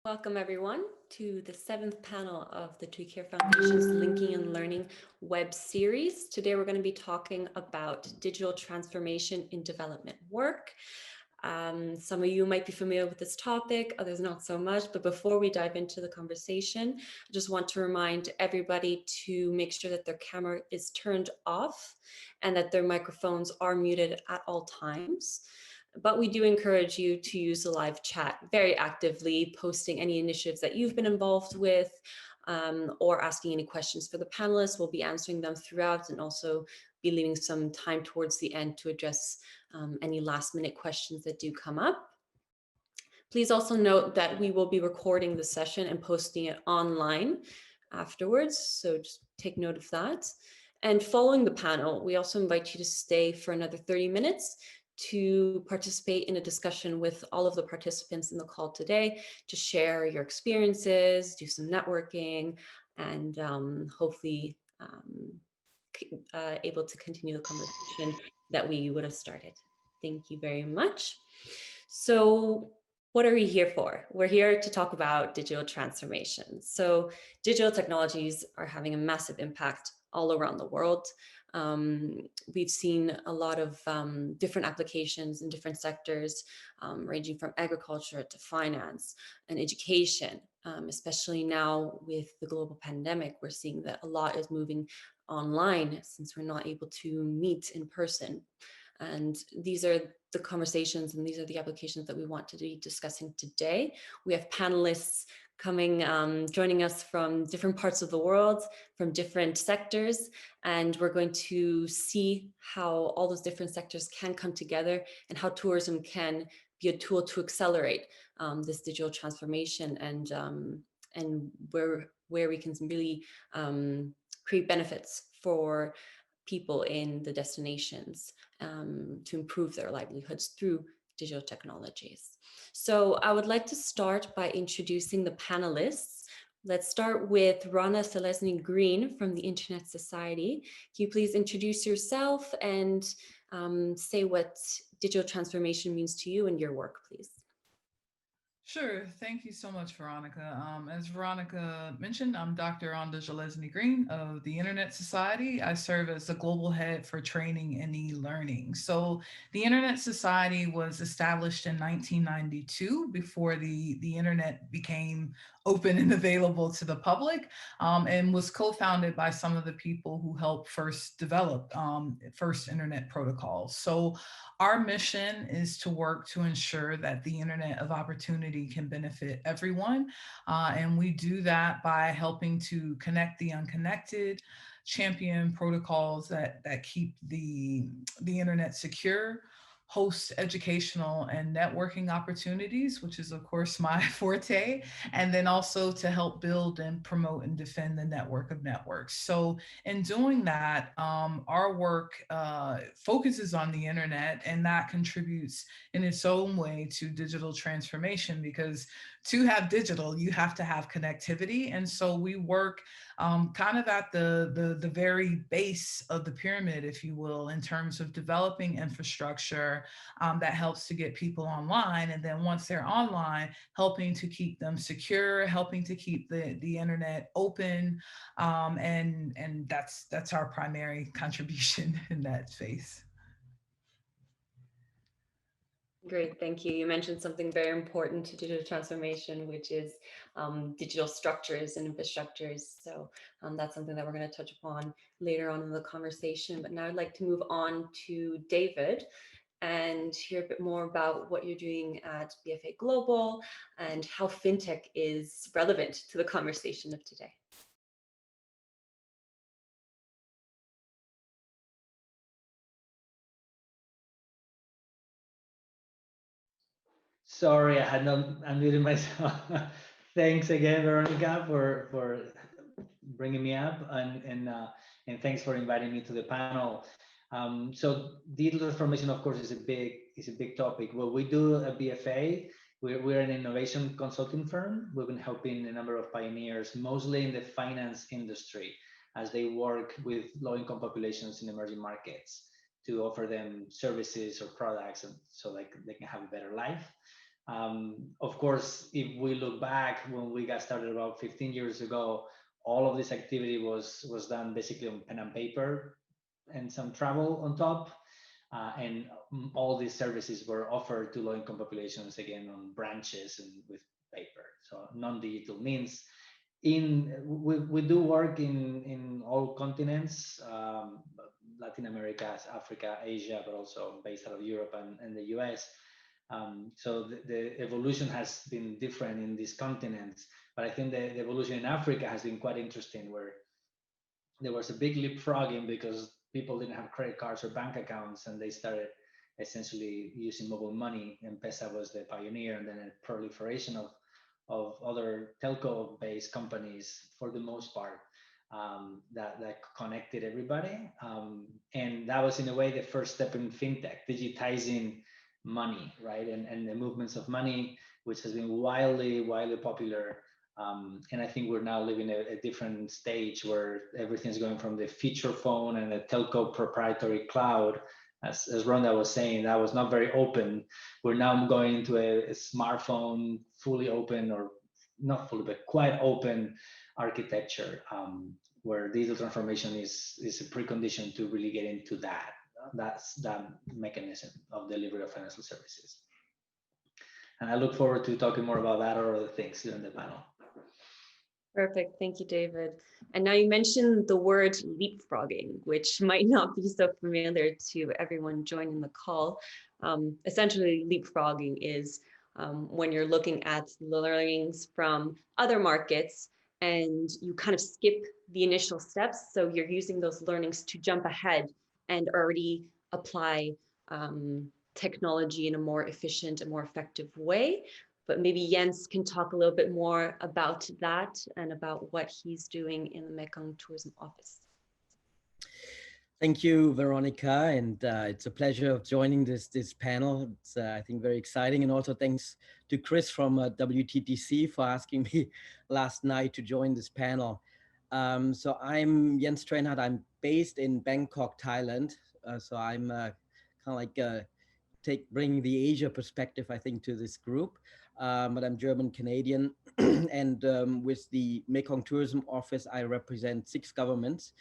Welcome everyone to the seventh panel of the To Care Foundation's Linking and Learning web series. Today we're going to be talking about digital transformation in development work. Some of you might be familiar with this topic, others not so much, but before we dive into the conversation, I just want to remind everybody to make sure that their camera is turned off and that their microphones are muted at all times. But we do encourage you to use the live chat very actively, posting any initiatives that you've been involved with, or asking any questions for the panelists. We'll be answering them throughout and also be leaving some time towards the end to address any last minute questions that do come up. Please also note that we will be recording the session and posting it online afterwards, so just take note of that. And following the panel, we also invite you to stay for another 30 minutes to participate in a discussion with all of the participants in the call today, to share your experiences, do some networking, and hopefully able to continue the conversation that we would have started. Thank you very much. So what are we here for? We're here to talk about digital transformation. So digital technologies are having a massive impact all around the world. We've seen a lot of different applications in different sectors, ranging from agriculture to finance and education. Especially now with the global pandemic, we're seeing that a lot is moving online since we're not able to meet in person. And these are the conversations and these are the applications that we want to be discussing today. We have panelists coming, joining us from different parts of the world, from different sectors, and we're going to see how all those different sectors can come together and how tourism can be a tool to accelerate this digital transformation and where we can really create benefits for people in the destinations to improve their livelihoods through digital technologies. So I would like to start by introducing the panelists. Let's start with Rana Selesny Green from the Internet Society. Can you please introduce yourself and say what digital transformation means to you and your work, please? Sure. Thank you so much, Veronica. As Veronica mentioned, I'm Dr. Rhonda Jalesny Green of the Internet Society. I serve as the global head for training and e-learning. So the Internet Society was established in 1992 before the Internet became open and available to the public, and was co-founded by some of the people who helped first develop first Internet protocols. So our mission is to work to ensure that the Internet of Opportunity can benefit everyone. And we do that by helping to connect the unconnected, champion protocols that keep the Internet secure, host educational and networking opportunities, which is, of course, my forte, and then also to help build and promote and defend the network of networks. So, in doing that, our work focuses on the internet, and that contributes in its own way to digital transformation because to have digital, you have to have connectivity. And so we work kind of at the very base of the pyramid, if you will, in terms of developing infrastructure that helps to get people online. And then once they're online, helping to keep them secure, helping to keep the internet open. And that's our primary contribution in that space. Great, thank you. You mentioned something very important to digital transformation, which is digital structures and infrastructures. So that's something that we're going to touch upon later on in the conversation. But now I'd like to move on to David and hear a bit more about what you're doing at BFA Global and how fintech is relevant to the conversation of today. Sorry, I had not unmuted myself. Thanks again, Veronica, for bringing me up, and thanks for inviting me to the panel. So digital transformation, of course, is a big topic. What we do at BFA, we're an innovation consulting firm. We've been helping a number of pioneers, mostly in the finance industry, as they work with low-income populations in emerging markets to offer them services or products, and so like they can have a better life. Of course, if we look back when we got started about 15 years ago, all of this activity was done basically on pen and paper and some travel on top. And all these services were offered to low-income populations again on branches and with paper, so non-digital means. We do work in all continents, Latin America, Africa, Asia, but also based out of Europe and the US. So the evolution has been different in these continents, but I think the evolution in Africa has been quite interesting, where there was a big leapfrogging because people didn't have credit cards or bank accounts, and they started essentially using mobile money. M-Pesa was the pioneer, and then a proliferation of other telco-based companies for the most part, that connected everybody. And that was in a way the first step in fintech, digitizing money, right? And the movements of money, which has been wildly popular. And I think we're now living a different stage where everything's going from the feature phone and the telco proprietary cloud. As Rhonda was saying, that was not very open. We're now going into a smartphone fully open, or not fully, but quite open architecture, where digital transformation is a precondition to really get into that. That's that mechanism of delivery of financial services. And I look forward to talking more about that or other things during the panel. Perfect. Thank you, David. And now you mentioned the word leapfrogging, which might not be so familiar to everyone joining the call. Essentially, leapfrogging is when you're looking at learnings from other markets and you kind of skip the initial steps. So you're using those learnings to jump ahead and already apply technology in a more efficient and more effective way. But maybe Jens can talk a little bit more about that and about what he's doing in the Mekong Tourism Office. Thank you, Veronica, and it's a pleasure of joining this panel. It's I think very exciting, and also thanks to Chris from WTTC for asking me last night to join this panel. So I'm Jens Trenhardt. I'm based in Bangkok, Thailand. So I'm kind of like bringing the Asia perspective, I think, to this group. But I'm German Canadian, and with the Mekong Tourism Office, I represent 6 governments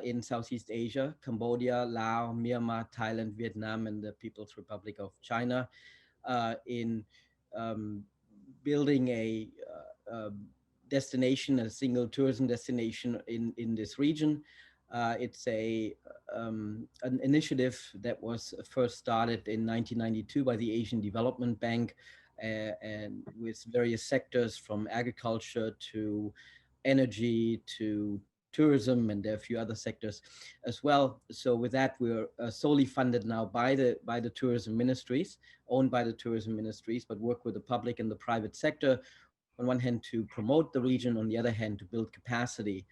in Southeast Asia: Cambodia, Laos, Myanmar, Thailand, Vietnam, and the People's Republic of China, in building a destination, a single tourism destination in this region. It's an initiative that was first started in 1992 by the Asian Development Bank, and with various sectors from agriculture to energy to tourism, and there are a few other sectors as well. So with that, we're solely funded now by the tourism ministries, owned by the tourism ministries, but work with the public and the private sector on one hand to promote the region, on the other hand to build capacity.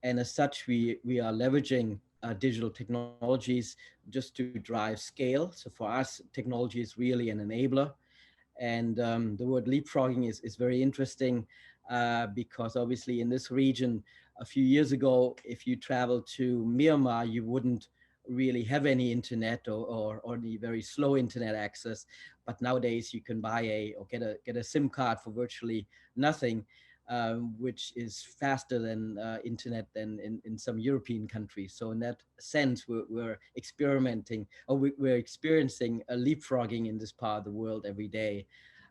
And as such, we are leveraging digital technologies just to drive scale. So for us, technology is really an enabler. And the word leapfrogging is very interesting because obviously in this region, a few years ago, if you travel to Myanmar, you wouldn't really have any internet or the very slow internet access. But nowadays you can buy or get a SIM card for virtually nothing, which is faster than internet than in some European countries. So in that sense, we're experimenting, or we're experiencing a leapfrogging in this part of the world every day.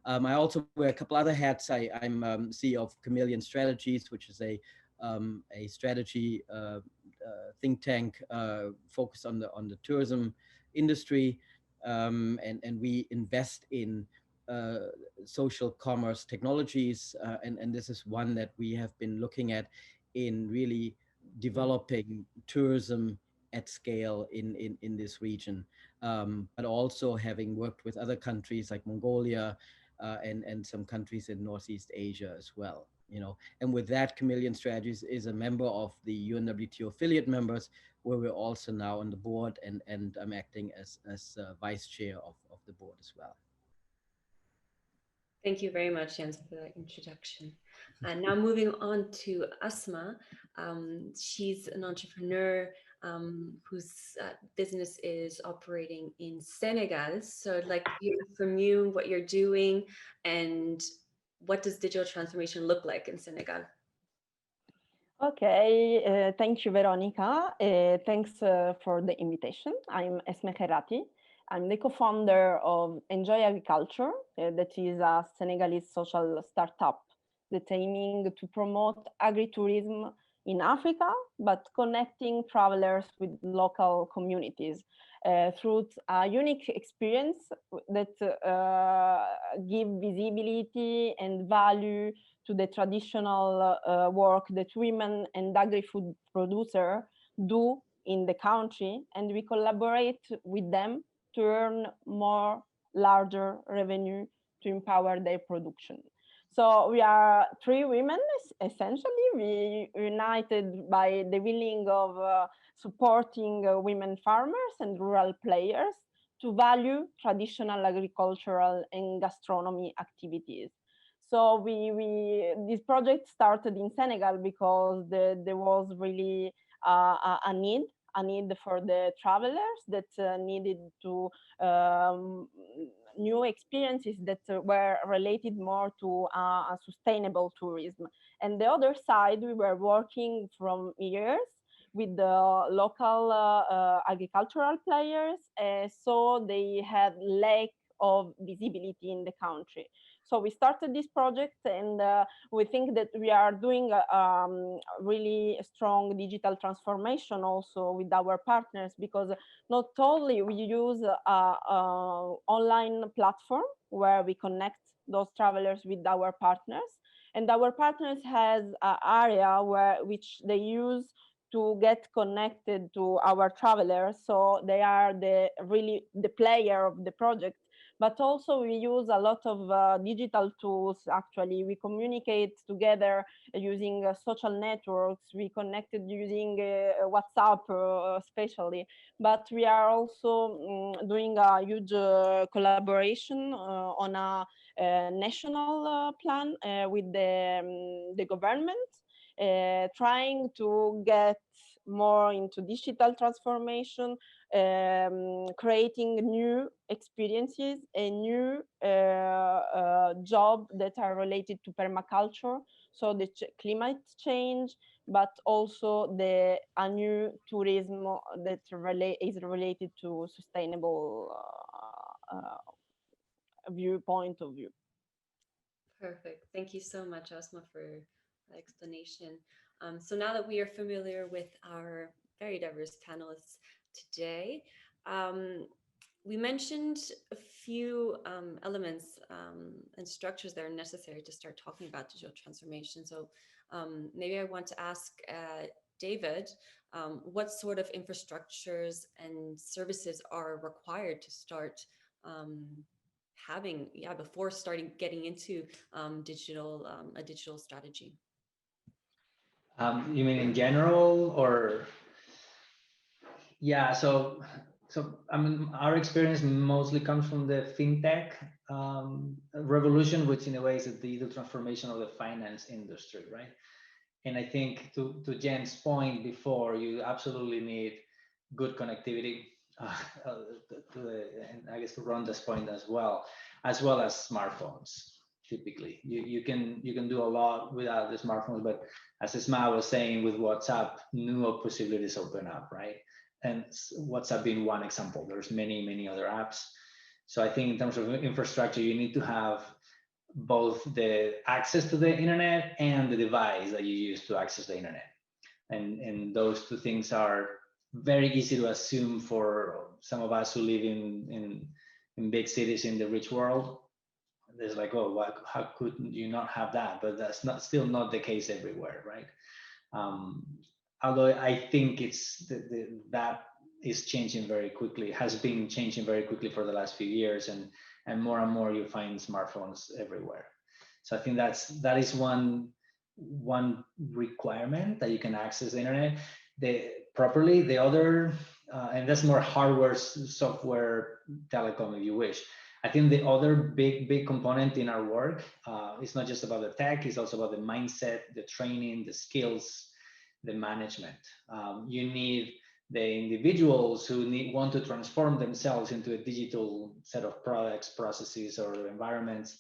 I also wear a couple other hats. I'm CEO of Chameleon Strategies, which is a strategy think tank focused on the tourism industry, and we invest in social commerce technologies, and this is one that we have been looking at in really developing tourism at scale in this region, but also having worked with other countries like Mongolia and some countries in Northeast Asia as well. And with that, Chameleon Strategies is a member of the UNWTO affiliate members, where we're also now on the board, and I'm acting as vice chair of the board as well. Thank you very much, Jens, for that introduction. And now moving on to Asma. She's an entrepreneur whose business is operating in Senegal. So I'd like to hear from you what you're doing and what does digital transformation look like in Senegal? Okay, thank you, Veronica. Thanks for the invitation. I'm Esme Kherati. I'm the co-founder of Enjoy Agriculture, that is a Senegalese social startup that's aiming to promote agritourism in Africa, but connecting travelers with local communities through a unique experience that give visibility and value to the traditional work that women and agri-food producers do in the country, and we collaborate with them to earn more larger revenue to empower their production. So we are three women, essentially. We united by the willing of supporting women farmers and rural players to value traditional agricultural and gastronomy activities. So this project started in Senegal because there was really a need for the travelers that needed to new experiences that were related more to a sustainable tourism. And the other side, we were working from years with the local agricultural players, so they had lack of visibility in the country. So we started this project, and we think that we are doing really strong digital transformation also with our partners, because not only we use a online platform where we connect those travelers with our partners, and our partners has an area which they use to get connected to our travelers. So they are really the player of the project. But also we use a lot of digital tools. Actually, we communicate together using social networks. We connected using WhatsApp especially. But we are also doing a huge collaboration on a national plan with the government, trying to get more into digital transformation, creating new experiences and new jobs that are related to permaculture, so the climate change, but also a new tourism that is related to sustainable viewpoint of view. Perfect. Thank you so much, Asma, for that explanation. So now that we are familiar with our very diverse panelists today, we mentioned a few elements and structures that are necessary to start talking about digital transformation. So maybe I want to ask David, what sort of infrastructures and services are required to start before starting getting into a digital strategy? You mean in general, or? Yeah, so I mean, our experience mostly comes from the fintech revolution, which in a way is the digital transformation of the finance industry, right? And I think to Jen's point before, you absolutely need good connectivity and I guess to Rhonda's point as well as smartphones. Typically, you can do a lot without the smartphones, but as Isma was saying, with WhatsApp, new possibilities open up, right? And WhatsApp being one example. There's many other apps. So I think in terms of infrastructure, you need to have both the access to the internet and the device that you use to access the internet. And those two things are very easy to assume for some of us who live in big cities in the rich world. There's like, oh, how could you not have that? But that's still not the case everywhere, right? Although I think that is changing very quickly, has been changing very quickly for the last few years, and more you find smartphones everywhere. So I think that is one requirement, that you can access the internet properly. The other, and that's more hardware, software, telecom, if you wish. I think the other big component in our work is not just about the tech, it's also about the mindset, the training, the skills, the management. You need the individuals who want to transform themselves into a digital set of products, processes, or environments,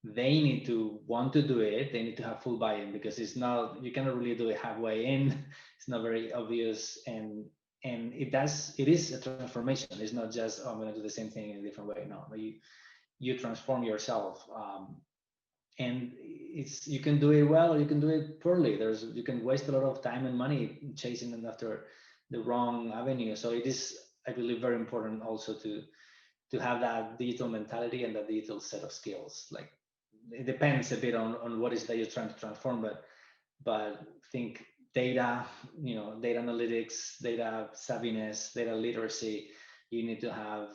they need to want to do it. They need to have full buy-in, because it's not, you cannot really do it halfway in. It's not very obvious, and it is a transformation. It's not just, oh, I'm going to do the same thing in a different way. No, you transform yourself, and it's, you can do it well or you can do it poorly. You can waste a lot of time and money chasing them after the wrong avenue. So it is, I believe, very important also to have that digital mentality and that digital set of skills. Like, it depends a bit on what is that you're trying to transform, but think data, data analytics, data savviness, data literacy. You need to have,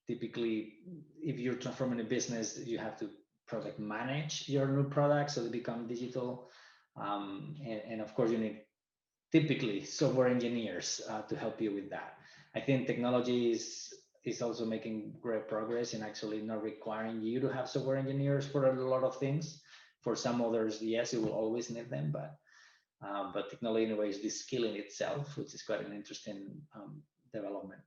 typically, if you're transforming a business, you have to product manage your new products so they become digital. And of course, you need typically software engineers to help you with that. I think technology is also making great progress in actually not requiring you to have software engineers for a lot of things. For some others, yes, you will always need them, but technology in a way is this skill in itself, which is quite an interesting development.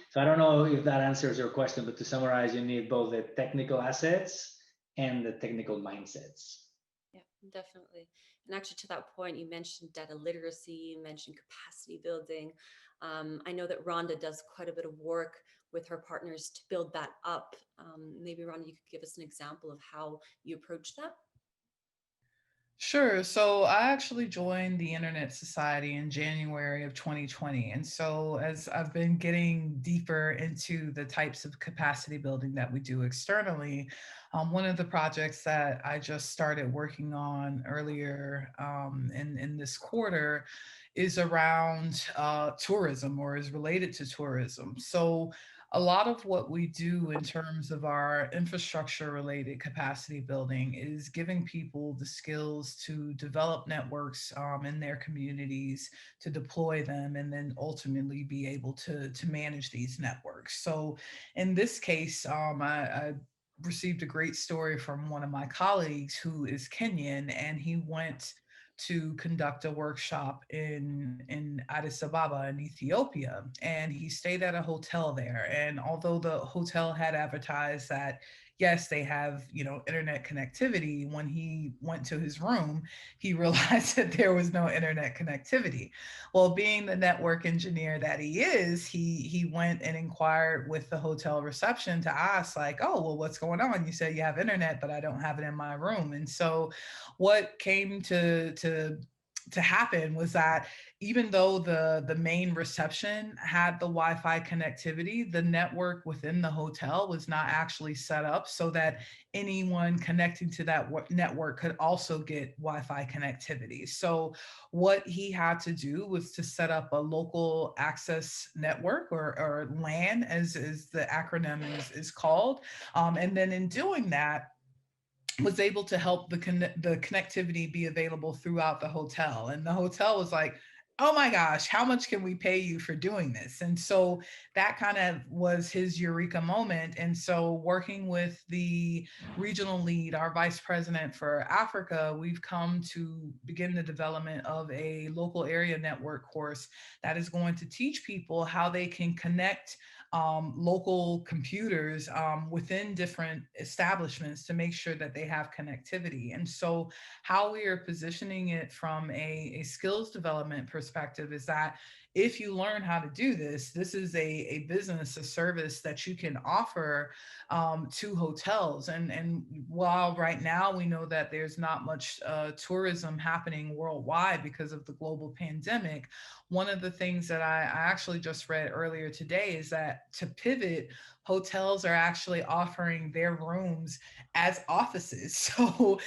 So I don't know if that answers your question, but to summarize, you need both the technical assets and the technical mindsets. Yeah, definitely. And actually, to that point, you mentioned data literacy, you mentioned capacity building. I know that Rhonda does quite a bit of work with her partners to build that up. Maybe Rhonda, you could give us an example of how you approach that. Sure. So I actually joined the Internet Society in January of 2020. And so as I've been getting deeper into the types of capacity building that we do externally, one of the projects that I just started working on earlier in this quarter is around tourism, or is related to tourism. So a lot of what we do in terms of our infrastructure related capacity building is giving people the skills to develop networks in their communities, to deploy them, and then ultimately be able to manage these networks. So in this case, I received a great story from one of my colleagues who is Kenyan, and he went to conduct a workshop in Addis Ababa in Ethiopia, and he stayed at a hotel there. And although the hotel had advertised that yes, they have, internet connectivity, when he went to his room, he realized that there was no internet connectivity. Well, being the network engineer that he is, he went and inquired with the hotel reception to ask, like, oh, well, what's going on? You said you have internet, but I don't have it in my room. And so what came to happen was that even though the main reception had the Wi-Fi connectivity, the network within the hotel was not actually set up so that anyone connecting to that network could also get Wi-Fi connectivity. So what he had to do was to set up a local access network, or LAN, as the acronym is called. And then in doing that, was able to help the connectivity be available throughout the hotel. And the hotel was like, oh my gosh, how much can we pay you for doing this? And so that kind of was his eureka moment. And so working with the regional lead, our vice president for Africa, we've come to begin the development of a local area network course that is going to teach people how they can connect local computers within different establishments to make sure that they have connectivity. And so how we are positioning it from a skills development perspective is that if you learn how to do this, this is a business, a service that you can offer to hotels. And while right now we know that there's not much tourism happening worldwide because of the global pandemic, one of the things that I actually just read earlier today is that to pivot, hotels are actually offering their rooms as offices. So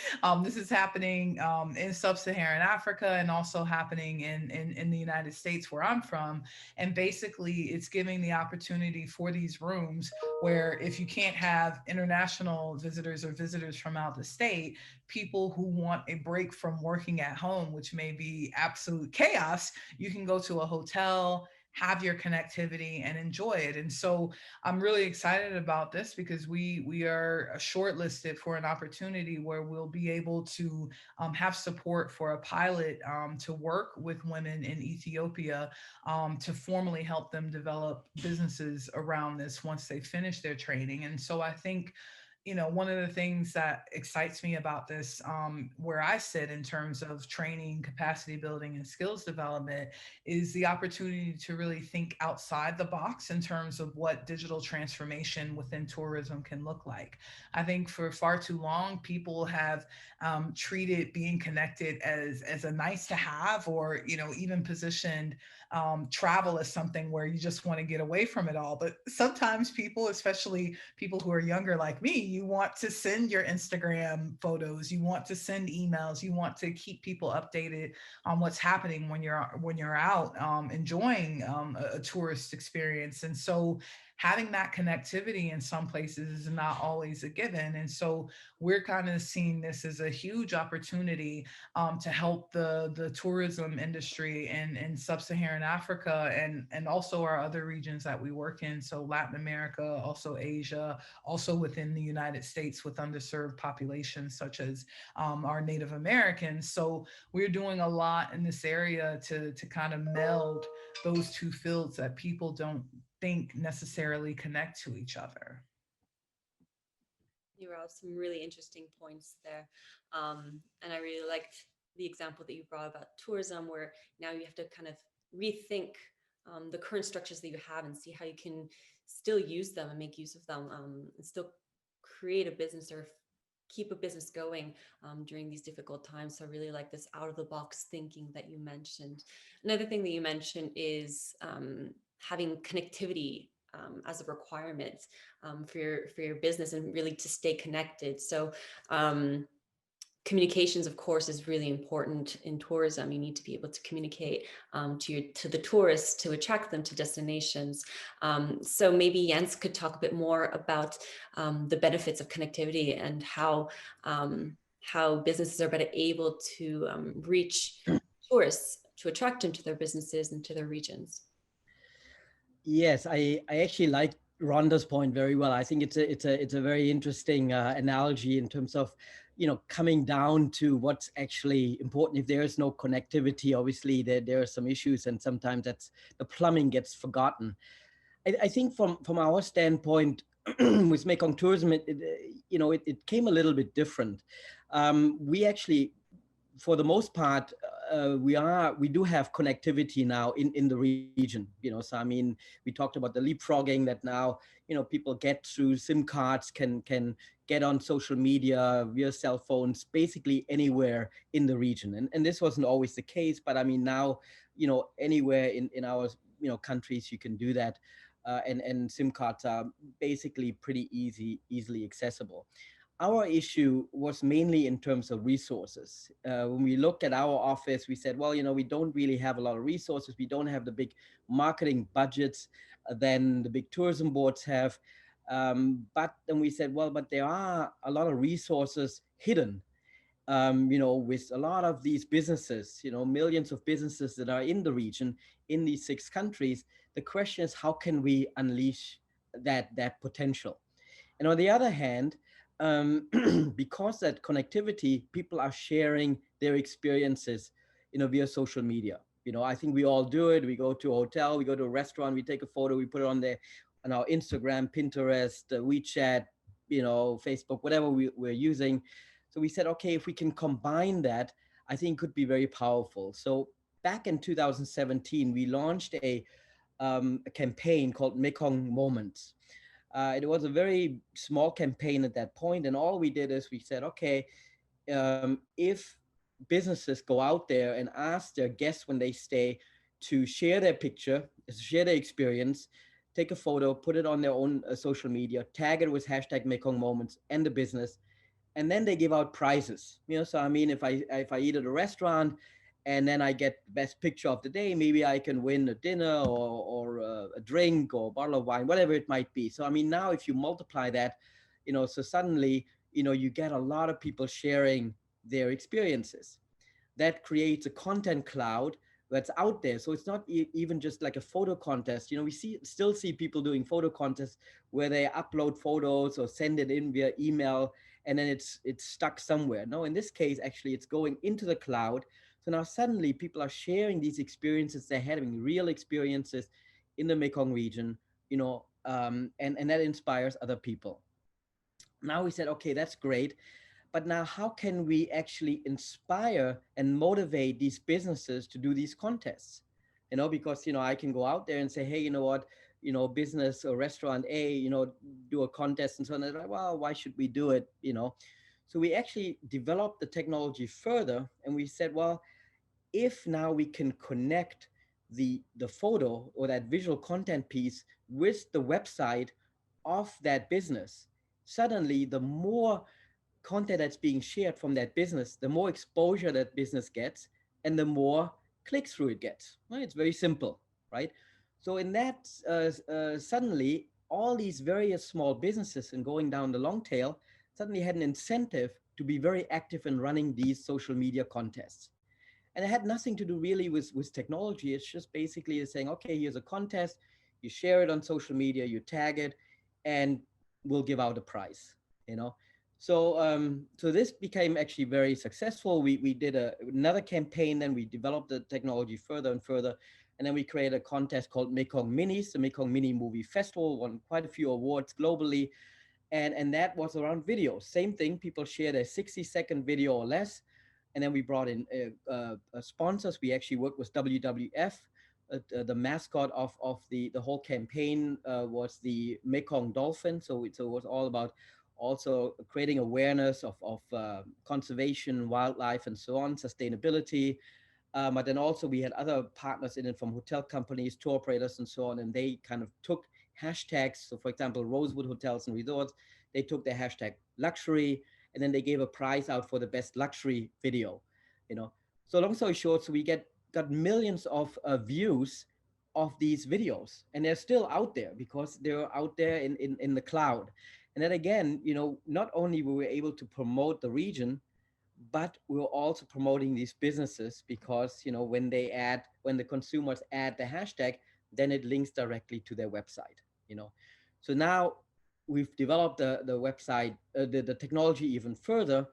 this is happening in sub-Saharan Africa, and also happening in the United States where I'm from. And basically it's giving the opportunity for these rooms where, if you can't have international visitors or visitors from out the state, people who want a break from working at home, which may be absolute chaos, you can go to a hotel, have your connectivity and enjoy it. And so I'm really excited about this because we are shortlisted for an opportunity where we'll be able to have support for a pilot to work with women in Ethiopia to formally help them develop businesses around this once they finish their training. And so I think, you know, one of the things that excites me about this, where I sit in terms of training, capacity building, and skills development, is the opportunity to really think outside the box in terms of what digital transformation within tourism can look like. I think for far too long, people have treated being connected as a nice to have, or, you know, even positioned travel as something where you just want to get away from it all. But sometimes people, especially people who are younger like me, you want to send your Instagram photos, you want to send emails, you want to keep people updated on what's happening when you're out enjoying a tourist experience. And so having that connectivity in some places is not always a given. And so we're kind of seeing this as a huge opportunity to help the tourism industry in sub-Saharan Africa, and also our other regions that we work in. So Latin America, also Asia, also within the United States with underserved populations such as our Native Americans. So we're doing a lot in this area to kind of meld those two fields that people don't think necessarily connect to each other. You brought up some really interesting points there. And I really liked the example that you brought about tourism, where now you have to kind of rethink the current structures that you have and see how you can still use them and make use of them, and still create a business or keep a business going during these difficult times. So I really like this out of the box thinking that you mentioned. Another thing that you mentioned is having connectivity as a requirement for your business and really to stay connected. So communications, of course, is really important in tourism. You need to be able to communicate to the tourists to attract them to destinations. So maybe Jens could talk a bit more about the benefits of connectivity and how businesses are better able to reach tourists to attract them to their businesses and to their regions. Yes, I actually like Rhonda's point very well. I think it's a very interesting analogy in terms of, you know, coming down to what's actually important. If there is no connectivity, obviously there are some issues, and sometimes that's the plumbing gets forgotten. I think from our standpoint with Mekong Tourism, it came a little bit different. We actually, for the most part, we do have connectivity now in the region. You know, so I mean, we talked about the leapfrogging that now, you know, people get through SIM cards, can get on social media via cell phones, basically anywhere in the region. And this wasn't always the case, but I mean now, you know, anywhere in our, you know, countries you can do that, and SIM cards are basically pretty easily accessible. Our issue was mainly in terms of resources. When we looked at our office, we said, well, you know, we don't really have a lot of resources. We don't have the big marketing budgets than the big tourism boards have. But then we said, well, but there are a lot of resources hidden, you know, with a lot of these businesses, you know, millions of businesses that are in the region, in these 6 countries. The question is, how can we unleash that potential? And on the other hand, because that connectivity, people are sharing their experiences, you know, via social media. You know, I think we all do it. We go to a hotel, we go to a restaurant, we take a photo, we put it on there, on our Instagram, Pinterest, WeChat, you know, Facebook, whatever we're using. So we said, okay, if we can combine that, I think it could be very powerful. So back in 2017, we launched a campaign called Mekong Moments. It was a very small campaign at that point, and all we did is we said, okay, if businesses go out there and ask their guests when they stay to share their picture, share their experience, take a photo, put it on their own social media, tag it with hashtag Mekong Moments and the business, and then they give out prizes. You know, so I mean, if I eat at a restaurant and then I get the best picture of the day, maybe I can win a dinner or a drink or a bottle of wine, whatever it might be. So I mean, now if you multiply that, you know, so suddenly, you know, you get a lot of people sharing their experiences. That creates a content cloud that's out there. So it's not even just like a photo contest. We still see people doing photo contests where they upload photos or send it in via email, and then it's stuck somewhere. No, in this case, actually, it's going into the cloud. So now suddenly people are sharing these experiences. They're having real experiences in the Mekong region, and that inspires other people. Now we said, okay, that's great. But now how can we actually inspire and motivate these businesses to do these contests? Because, I can go out there and say, hey, you know what, business or restaurant A, do a contest and so on. And they're like, well, why should we do it? So we actually developed the technology further, and we said, well, if now we can connect the photo or that visual content piece with the website of that business, suddenly the more content that's being shared from that business, the more exposure that business gets and the more click through it gets. Right? It's very simple, right? So in that, suddenly all these various small businesses and going down the long tail suddenly had an incentive to be very active in running these social media contests. And it had nothing to do really with technology. It's just basically saying, okay, here's a contest, you share it on social media, you tag it, and we'll give out a prize, you know. So this became actually very successful. We did another campaign, then we developed the technology further and further, and then we created a contest called Mekong Minis, the Mekong Mini Movie Festival, won quite a few awards globally, and that was around video. Same thing, people shared a 60-second video or less, and then we brought in sponsors. We actually worked with WWF. The mascot of the whole campaign was the Mekong dolphin. So it was all about also creating awareness of conservation, wildlife, and so on, sustainability. But then also we had other partners in it from hotel companies, tour operators, and so on, and they kind of took hashtags. So for example, Rosewood Hotels and Resorts, they took their hashtag luxury, and then they gave a prize out for the best luxury video, you know. So long story short, so we got millions of views of these videos, and they're still out there because they're out there in the cloud. And then again, not only were we able to promote the region, but we're also promoting these businesses because when the consumers add the hashtag, then it links directly to their website. So now we've developed the website, the technology even further,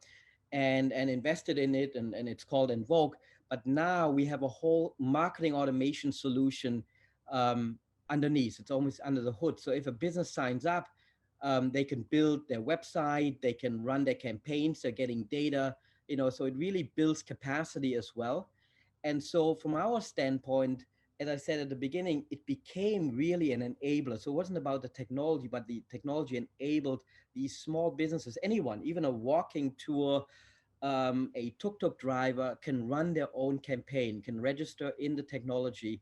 and invested in it, and it's called Invoke. But now we have a whole marketing automation solution underneath. It's almost under the hood. So if a business signs up, they can build their website, they can run their campaigns, they're getting data, so it really builds capacity as well. And so from our standpoint, as I said at the beginning, it became really an enabler. So it wasn't about the technology, but the technology enabled these small businesses, anyone, even a walking tour, a tuk-tuk driver can run their own campaign, can register in the technology.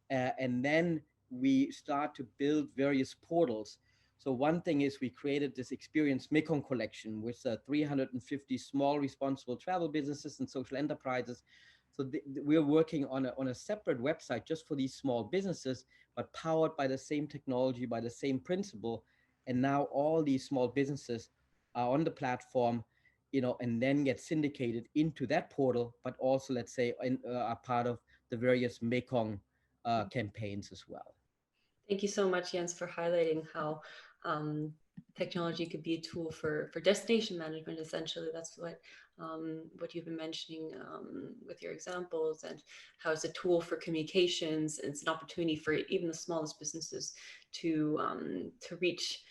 And then we start to build various portals. So one thing is we created this Experience Mekong collection with 350 small responsible travel businesses and social enterprises. So we're working on a separate website just for these small businesses, but powered by the same technology, by the same principle. And now all these small businesses are on the platform, and then get syndicated into that portal, but also, let's say, are part of the various Mekong campaigns as well. Thank you so much, Jens, for highlighting how technology could be a tool for destination management. Essentially, that's what you've been mentioning with your examples, and how it's a tool for communications. And it's an opportunity for even the smallest businesses to reach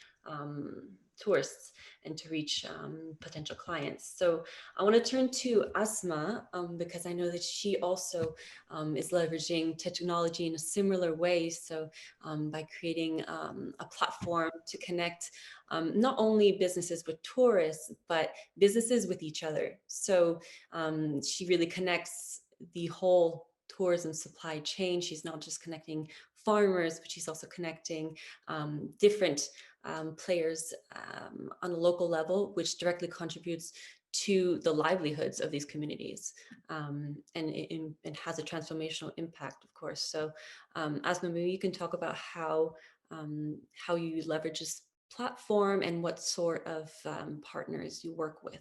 tourists and to reach potential clients. So I want to turn to Asma because I know that she also is leveraging technology in a similar way. So by creating a platform to connect not only businesses with tourists, but businesses with each other. So she really connects the whole tourism supply chain. She's not just connecting farmers, but she's also connecting different players on a local level, which directly contributes to the livelihoods of these communities, and it has a transformational impact, of course. So Asma, maybe you can talk about how you leverage this platform and what sort of partners you work with.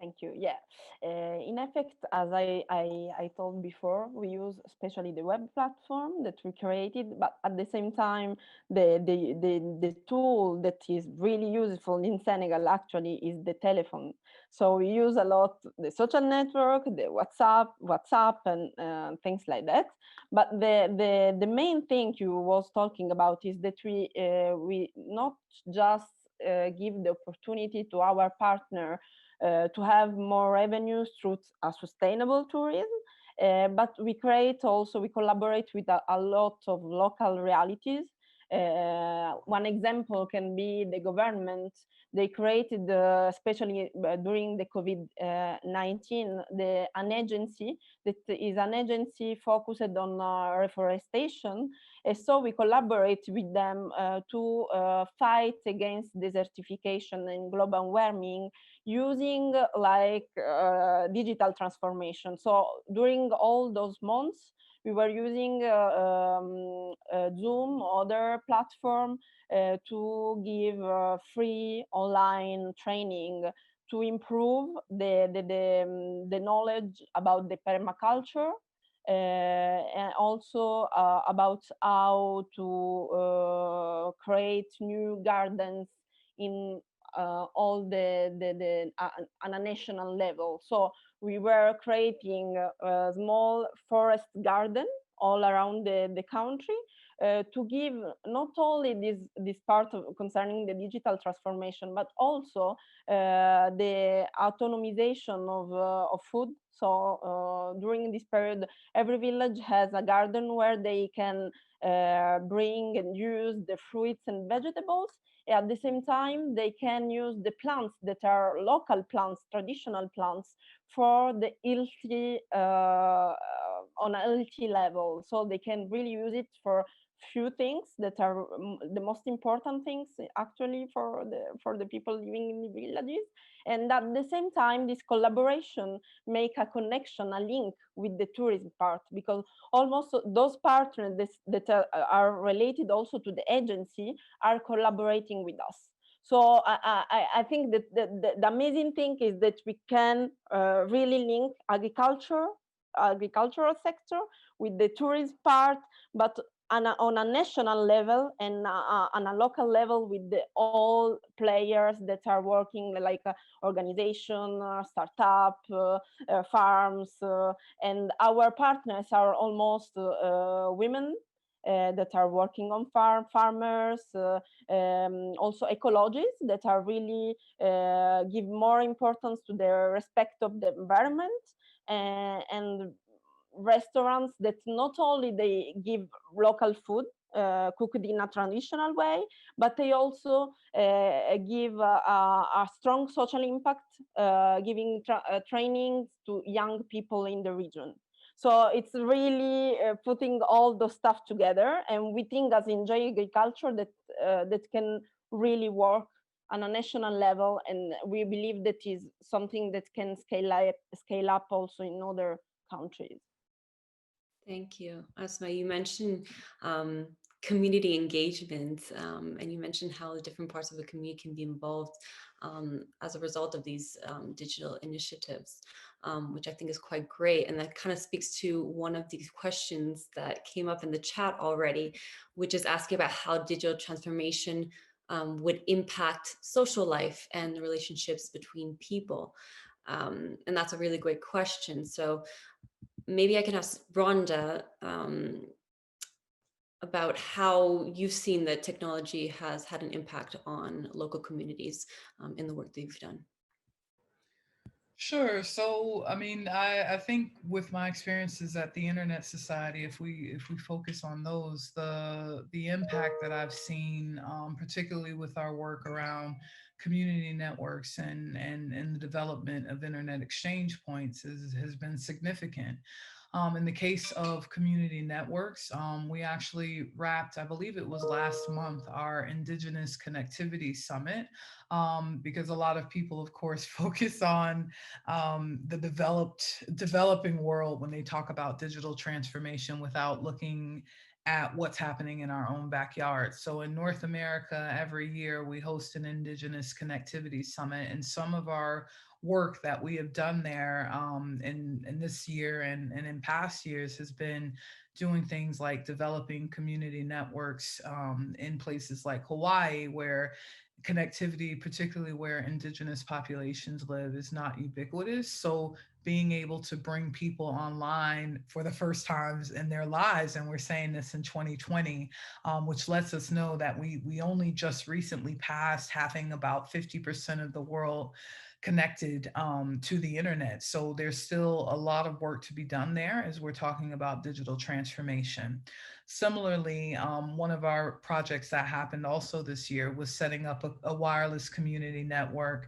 Thank you. Yeah, in effect, as I told before, we use especially the web platform that we created, but at the same time, the tool that is really useful in Senegal actually is the telephone. So we use a lot the social network, the WhatsApp, and things like that. But the main thing you was talking about is that we not just give the opportunity to our partner to have more revenues through a sustainable tourism. But we collaborate with a lot of local realities. One example can be the government. They created, especially during the COVID-19, an agency that is an agency focused on reforestation. And so we collaborate with them to fight against desertification and global warming using digital transformation. So during all those months, we were using Zoom, other platform, to give free online training to improve the knowledge about the permaculture, and also about how to create new gardens in all on a national level. So we were creating a small forest garden all around the country to give not only this part of concerning the digital transformation, but also the autonomization of food. So during this period, every village has a garden where they can bring and use the fruits and vegetables. At the same time, they can use the plants that are local plants, traditional plants, for the healthy on a healthy level. So they can really use it for few things that are the most important things actually for the people living in the villages. And at the same time, this collaboration make a connection, a link with the tourism part, because almost those partners that are related also to the agency are collaborating with us. So I think that the amazing thing is that we can really link agricultural sector with the tourism part, but on a national level and on a local level with all players that are working like organization, startup, farms, and our partners are almost women that are working on farmers, also ecologists that are really give more importance to the respect of the environment, and restaurants that not only they give local food cooked in a traditional way, but they also give a strong social impact, giving trainings to young people in the region. So it's really putting all those stuff together, and we think as Enjoy Agriculture that can really work on a national level, and we believe that is something that can scale up also in other countries. Thank you. Asma, you mentioned community engagement, and you mentioned how the different parts of the community can be involved as a result of these digital initiatives, which I think is quite great. And that kind of speaks to one of these questions that came up in the chat already, which is asking about how digital transformation would impact social life and the relationships between people. And that's a really great question. So maybe I can ask Rhonda about how you've seen that technology has had an impact on local communities in the work that you've done. Sure. So, I mean, I think with my experiences at the Internet Society, if we focus on those, the impact that I've seen, particularly with our work around community networks and the development of internet exchange points, has been significant. In the case of community networks, we actually wrapped, I believe it was last month, our Indigenous Connectivity Summit, because a lot of people, of course, focus on the developing world when they talk about digital transformation without looking at what's happening in our own backyard. So in North America, every year we host an Indigenous Connectivity Summit, and some of our work that we have done there in this year and in past years has been doing things like developing community networks in places like Hawaii, where connectivity, particularly where Indigenous populations live, is not ubiquitous. So being able to bring people online for the first times in their lives, and we're saying this in 2020, which lets us know that we only just recently passed having about 50% of the world connected to the internet. So there's still a lot of work to be done there as we're talking about digital transformation. Similarly, one of our projects that happened also this year was setting up a wireless community network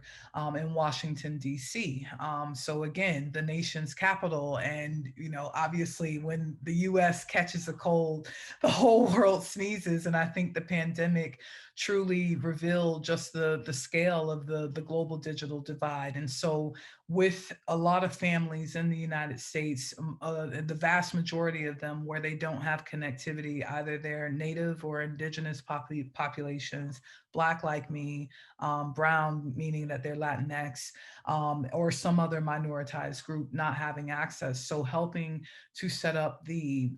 in Washington, D.C. So again, the nation's capital, and obviously when the U.S. catches a cold, the whole world sneezes, and I think the pandemic truly revealed just the scale of the global digital divide. And so with a lot of families in the United States, the vast majority of them where they don't have connectivity, either they're native or indigenous populations, Black like me, brown meaning that they're Latinx, or some other minoritized group not having access. So helping to set up the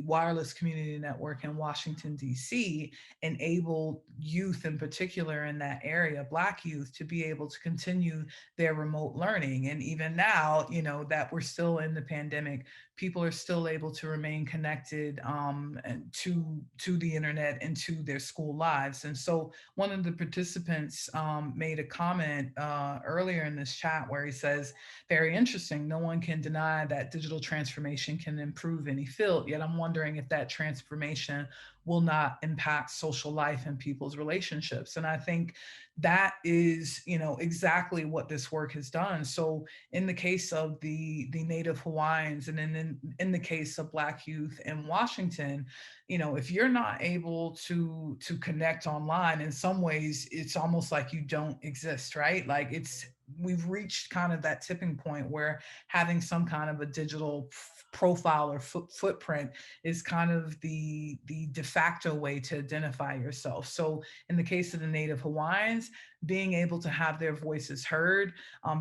wireless community network in Washington, D.C., enable youth in particular in that area, Black youth, to be able to continue their remote learning. And even now, that we're still in the pandemic, people are still able to remain connected and to the internet and to their school lives. And so one of the participants made a comment earlier in this chat where he says, very interesting, no one can deny that digital transformation can improve any field, yet I'm wondering if that transformation will not impact social life and people's relationships. And I think that is, exactly what this work has done. So in the case of the Native Hawaiians, and in the case of Black youth in Washington, if you're not able to connect online, in some ways, it's almost like you don't exist, right? Like we've reached kind of that tipping point where having some kind of a digital profile or footprint is kind of the de facto way to identify yourself. So in the case of the Native Hawaiians, being able to have their voices heard,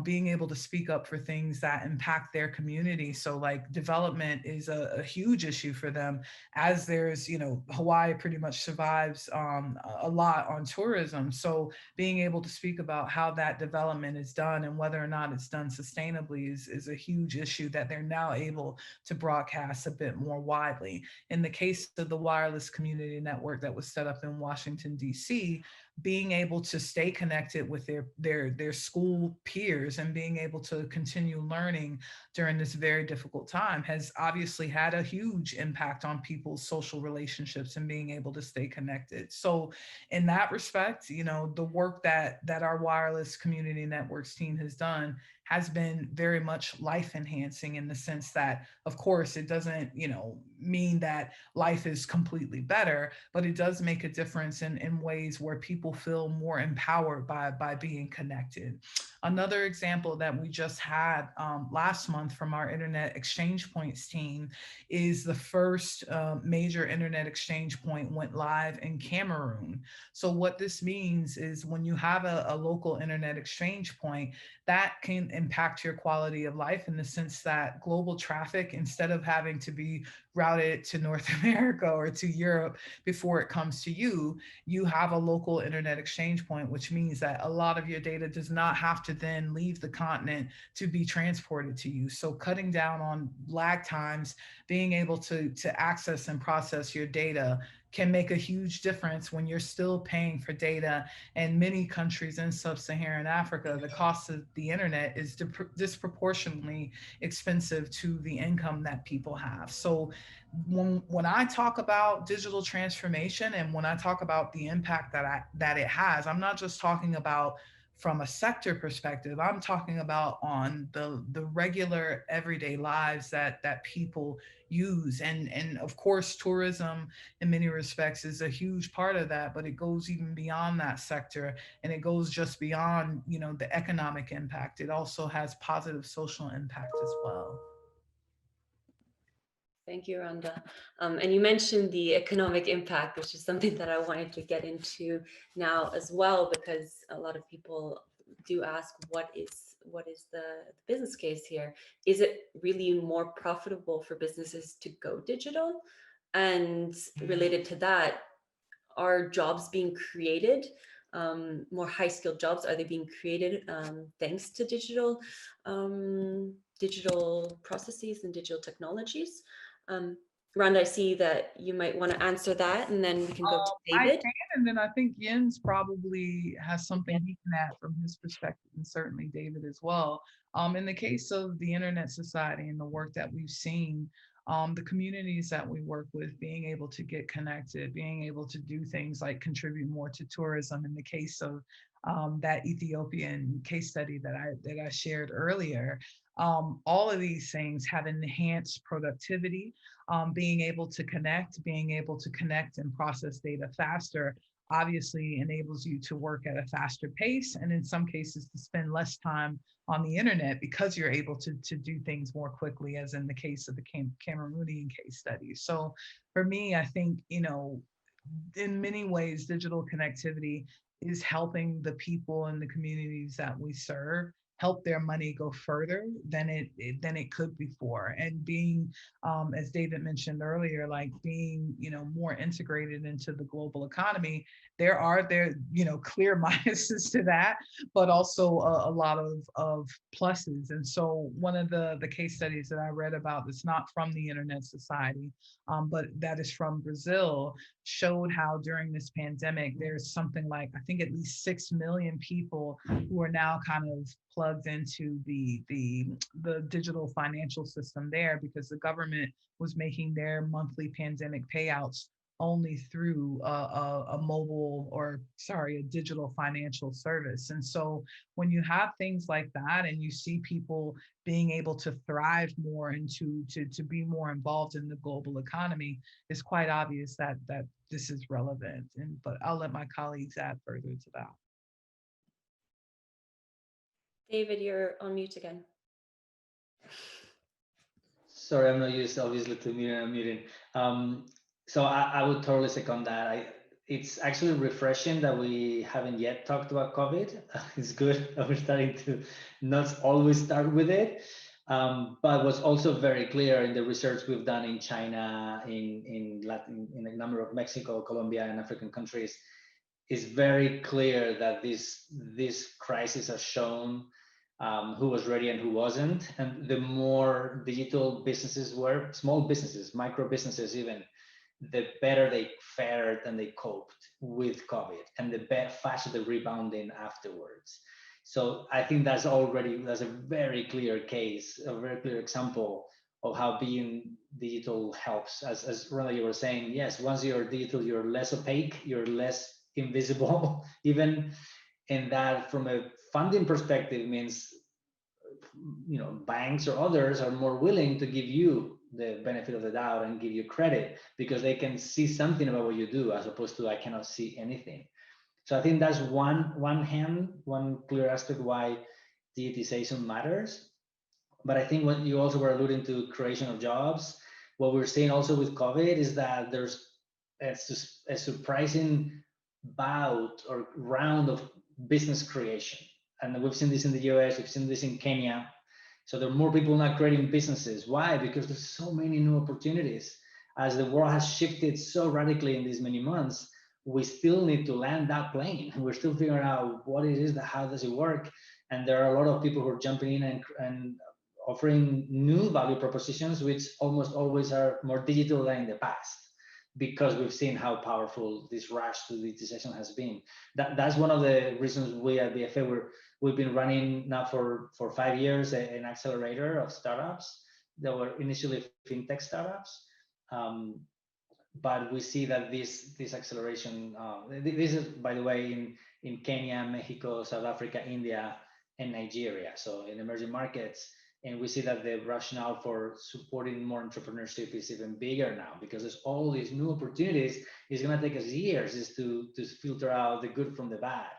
being able to speak up for things that impact their community. So like development is a huge issue for them, as there's, Hawaii pretty much survives a lot on tourism. So being able to speak about how that development is done and whether or not it's done sustainably is a huge issue that they're now able to broadcast a bit more widely. In the case of the wireless community network that was set up in Washington, D.C., being able to stay connected with their school peers and being able to continue learning during this very difficult time has obviously had a huge impact on people's social relationships and being able to stay connected. So in that respect, the work that our wireless community networks team has done has been very much life enhancing, in the sense that, of course, it doesn't, mean that life is completely better, but it does make a difference in ways where people feel more empowered by being connected. Another example that we just had last month from our Internet Exchange Points team is the first major Internet Exchange Point went live in Cameroon. So what this means is when you have a local Internet Exchange Point, that can impact your quality of life in the sense that global traffic, instead of having to be routed to North America or to Europe before it comes to you, you have a local internet exchange point, which means that a lot of your data does not have to then leave the continent to be transported to you. So cutting down on lag times, being able to access and process your data can make a huge difference when you're still paying for data. And many countries in sub-Saharan Africa, the cost of the internet is disproportionately expensive to the income that people have. So when I talk about digital transformation and when I talk about the impact that it has, I'm not just talking about from a sector perspective. I'm talking about on the regular everyday lives that people use. And of course, tourism in many respects is a huge part of that, but it goes even beyond that sector, and it goes just beyond, the economic impact. It also has positive social impact as well. Thank you, Rhonda. And you mentioned the economic impact, which is something that I wanted to get into now as well, because a lot of people do ask, what is the business case here? Is it really more profitable for businesses to go digital? And related to that, are jobs being created, more high-skilled jobs, are they being created thanks to digital processes and digital technologies? Rhonda, I see that you might want to answer that, and then we can go to I David. can, and then I think Jens probably has something he can add from his perspective, and certainly David as well. In the case of the Internet Society and the work that we've seen, the communities that we work with, being able to get connected, being able to do things like contribute more to tourism. In the case of that Ethiopian case study that I shared earlier, all of these things have enhanced productivity. Being able to connect and process data faster obviously enables you to work at a faster pace, and in some cases to spend less time on the internet because you're able to do things more quickly, as in the case of the Cameroonian case study. So for me, I think, in many ways, digital connectivity is helping the people and the communities that we serve help their money go further than it could before. And being, as David mentioned earlier, like being, more integrated into the global economy, there are clear minuses to that, but also a lot of pluses. And so one of the case studies that I read about, that's not from the Internet Society, but that is from Brazil, showed how during this pandemic, there's something like, I think, at least 6 million people who are now kind of plugged into the digital financial system there, because the government was making their monthly pandemic payouts only through a digital financial service. And so when you have things like that, and you see people being able to thrive more and to be more involved in the global economy, it's quite obvious that this is relevant. But I'll let my colleagues add further to that. David, you're on mute again. Sorry, I'm not used obviously to muting. So I would totally second that. It's actually refreshing that we haven't yet talked about COVID. It's good that we're starting to not always start with it. But what's also very clear in the research we've done in China, in a number of Mexico, Colombia, and African countries, is very clear that this crisis has shown who was ready and who wasn't. And the more digital businesses were, small businesses, micro businesses even, the better they fared and they coped with COVID, and the faster the rebounding afterwards. So I think that's a very clear case, a very clear example of how being digital helps. As Rhonda, you were saying, yes, once you're digital, you're less opaque, you're less invisible, even. And that from a funding perspective means, banks or others are more willing to give you the benefit of the doubt and give you credit because they can see something about what you do, as opposed to I cannot see anything. So I think that's one clear aspect why digitization matters. But I think what you also were alluding to, creation of jobs, what we're seeing also with COVID is that there's a surprising bout or round of business creation. And we've seen this in the US, we've seen this in Kenya. So there are more people now creating businesses. Why? Because there's so many new opportunities. As the world has shifted so radically in these many months, we still need to land that plane. We're still figuring out what it is, how does it work? And there are a lot of people who are jumping in and offering new value propositions, which almost always are more digital than in the past, because we've seen how powerful this rush to digitization has been. That's one of the reasons we at BFA, we've been running now for 5 years an accelerator of startups that were initially fintech startups. But we see that this acceleration, this is, by the way, in Kenya, Mexico, South Africa, India, and Nigeria. So in emerging markets. And we see that the rationale for supporting more entrepreneurship is even bigger now, because there's all these new opportunities. It's going to take us years to filter out the good from the bad.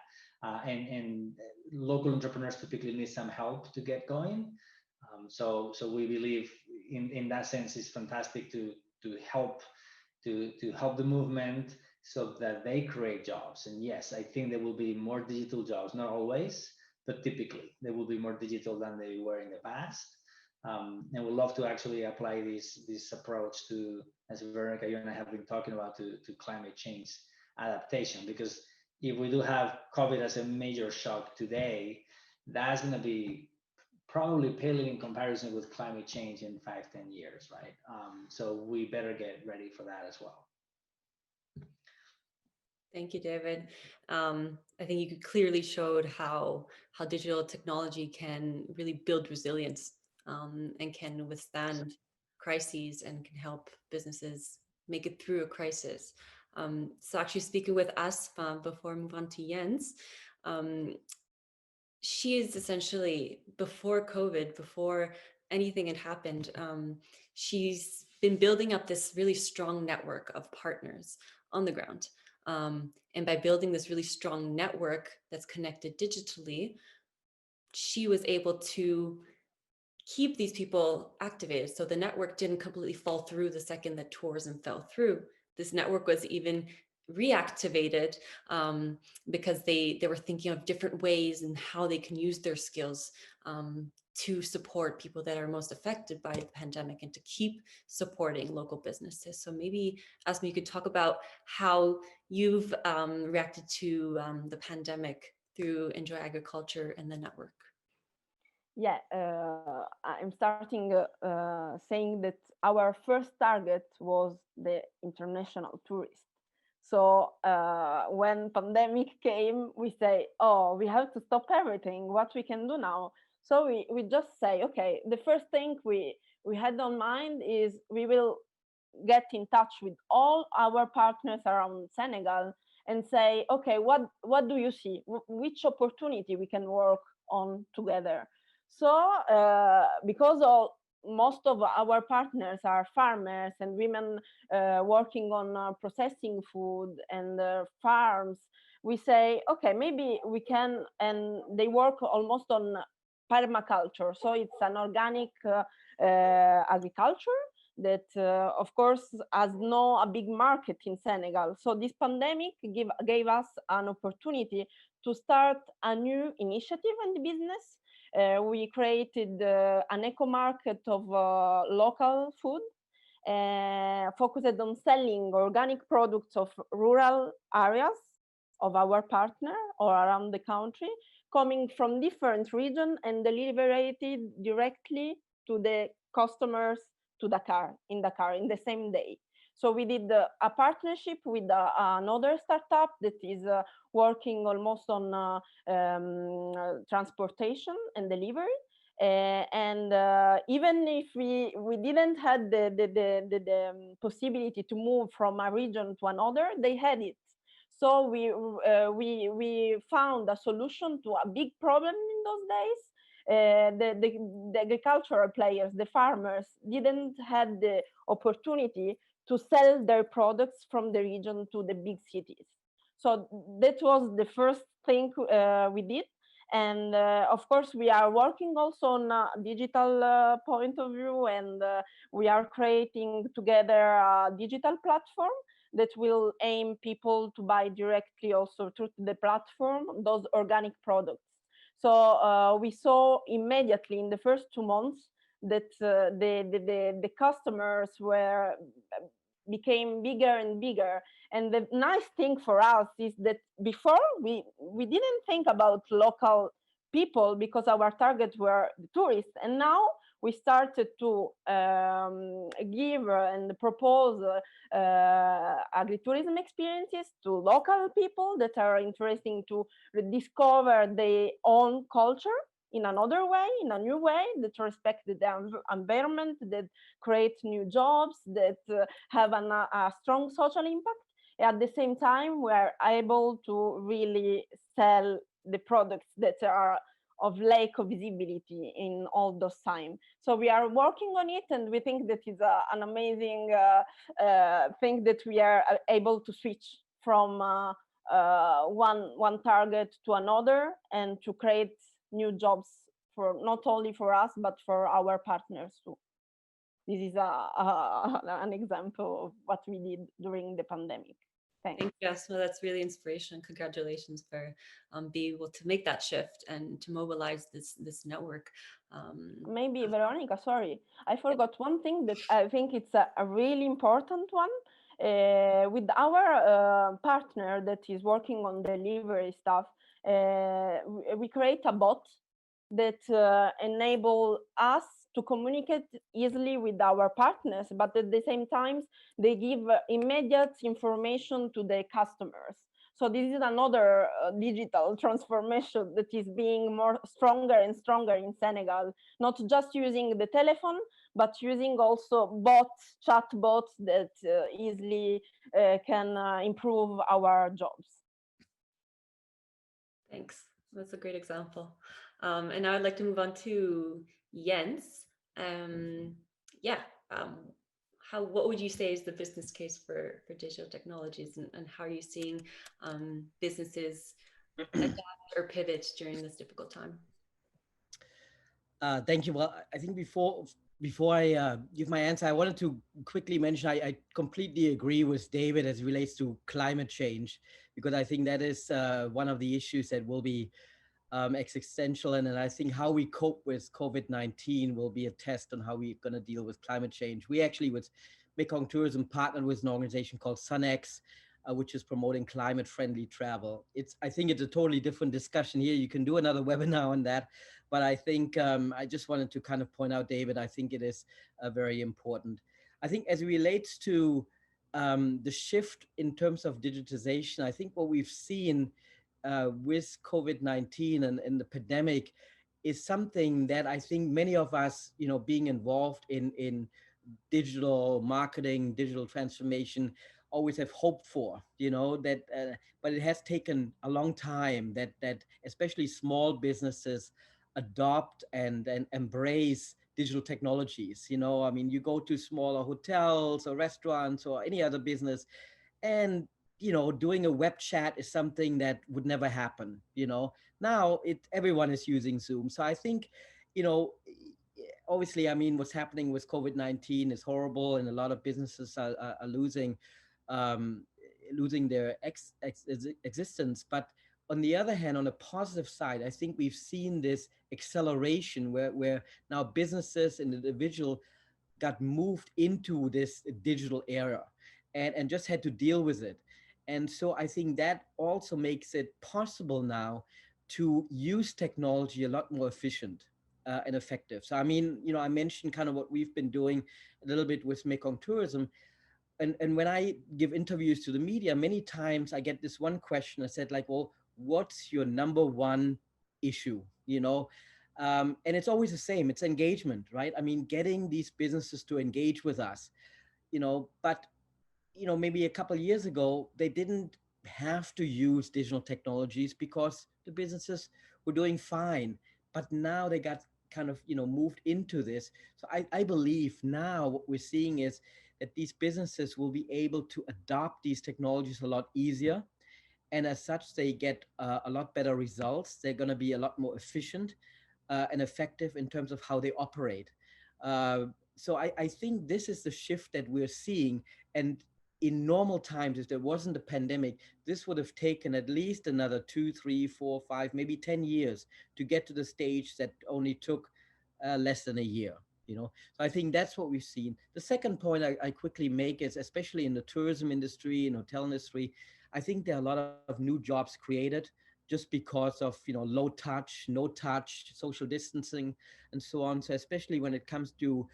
And local entrepreneurs typically need some help to get going. So we believe in that sense, it's fantastic to help help the movement so that they create jobs. And yes, I think there will be more digital jobs, not always, but typically they will be more digital than they were in the past. And we'd love to actually apply this approach to, as Veronica, you and I have been talking about, to climate change adaptation. Because if we do have COVID as a major shock today, that's going to be probably pale in comparison with climate change in 5-10 years, right? So we better get ready for that as well. Thank you, David. I think you clearly showed how digital technology can really build resilience, and can withstand crises and can help businesses make it through a crisis. So actually speaking with Aspa before I move on to Jens, she is essentially, before COVID, before anything had happened, she's been building up this really strong network of partners on the ground. And by building this really strong network that's connected digitally, she was able to keep these people activated. So the network didn't completely fall through the second that tourism fell through. This network was even reactivated, because they were thinking of different ways and how they can use their skills to support people that are most affected by the pandemic and to keep supporting local businesses. So maybe, Asma, you could talk about how you've reacted to the pandemic through Enjoy Agriculture and the network. Yeah, I'm starting saying that our first target was the international tourist. So when pandemic came, we say, oh, we have to stop everything. What we can do now? So we just say, okay, the first thing we had on mind is we will get in touch with all our partners around Senegal and say, okay, what do you see? Which opportunity we can work on together? So because most of our partners are farmers and women working on processing food and farms, we say, okay, maybe we can, and they work almost on permaculture. So it's an organic agriculture that, of course, has a big market in Senegal. So this pandemic gave us an opportunity to start a new initiative in the business. We created an eco market of local food, focused on selling organic products of rural areas of our partner or around the country, coming from different regions and delivered directly to the customers to Dakar in the same day. So we did a partnership with another startup that is working almost on transportation and delivery. And even if we didn't have the possibility to move from a region to another, they had it. So we found a solution to a big problem in those days. The agricultural players, the farmers, didn't have the opportunity to sell their products from the region to the big cities. So that was the first thing we did. And of course, we are working also on a digital point of view, and we are creating together a digital platform that will aim people to buy directly also through the platform those organic products. So we saw immediately in the first 2 months that the customers became bigger and bigger. And the nice thing for us is that before we didn't think about local people because our target were the tourists, and now we started to give and propose agritourism experiences to local people that are interested to rediscover their own culture in another way, in a new way, that respect the environment, that create new jobs, that have a strong social impact. At the same time, we're able to really sell the products that are of lack of visibility in all those time. So we are working on it, and we think that is an amazing thing that we are able to switch from one target to another and to create new jobs for not only for us but for our partners too. this is an example of what we did during the pandemic. Thanks. Thank you, Asma. That's really inspirational. Congratulations for being able to make that shift and to mobilize this network. Maybe Veronica, sorry, I forgot one thing that I think it's a really important one. With our partner that is working on delivery stuff, we create a bot that enable us to communicate easily with our partners, but at the same time, they give immediate information to the customers. So this is another digital transformation that is being more stronger and stronger in Senegal, not just using the telephone, but using also bots, chat bots that easily can improve our jobs. Thanks. That's a great example. And now I'd like to move on to Jens. Yeah, what would you say is the business case for digital technologies, and how are you seeing businesses adapt or pivot during this difficult time? Thank you. Well, I think before I give my answer, I wanted to quickly mention I completely agree with David as it relates to climate change, because I think that is one of the issues that will be existential. And then I think how we cope with COVID-19 will be a test on how we're going to deal with climate change. We actually, with Mekong Tourism, partnered with an organization called SunX, which is promoting climate-friendly travel. I think it's a totally different discussion here. You can do another webinar on that. But I think I just wanted to kind of point out, David, I think it is very important. I think as it relates to the shift in terms of digitization, I think what we've seen with COVID-19 and the pandemic is something that I think many of us, being involved in digital marketing, digital transformation, always have hoped for, that, but it has taken a long time that especially small businesses adopt and embrace digital technologies. I mean, you go to smaller hotels or restaurants or any other business, and doing a web chat is something that would never happen. Now everyone is using Zoom. So I think, obviously, I mean, what's happening with COVID-19 is horrible, and a lot of businesses are losing their existence. But on the other hand, on a positive side, I think we've seen this acceleration where now businesses and individuals got moved into this digital era and just had to deal with it. And so I think that also makes it possible now to use technology a lot more efficient and effective. So, I mean, I mentioned kind of what we've been doing a little bit with Mekong Tourism. And when I give interviews to the media, many times I get this one question. I said, like, well, what's your number one issue? And it's always the same. It's engagement, right? I mean, getting these businesses to engage with us, but maybe a couple of years ago, they didn't have to use digital technologies because the businesses were doing fine. But now they got kind of, moved into this. So I believe now what we're seeing is that these businesses will be able to adopt these technologies a lot easier. And as such, they get a lot better results. They're going to be a lot more efficient and effective in terms of how they operate. So I think this is the shift that we're seeing. And in normal times, if there wasn't a pandemic, this would have taken at least another 2, 3, 4, 5, maybe 10 years to get to the stage that only took less than a year. So I think that's what we've seen. The second point I quickly make is, especially in the tourism industry and hotel industry, I think there are a lot of new jobs created just because of low touch, no touch, social distancing, and so on. So especially when it comes to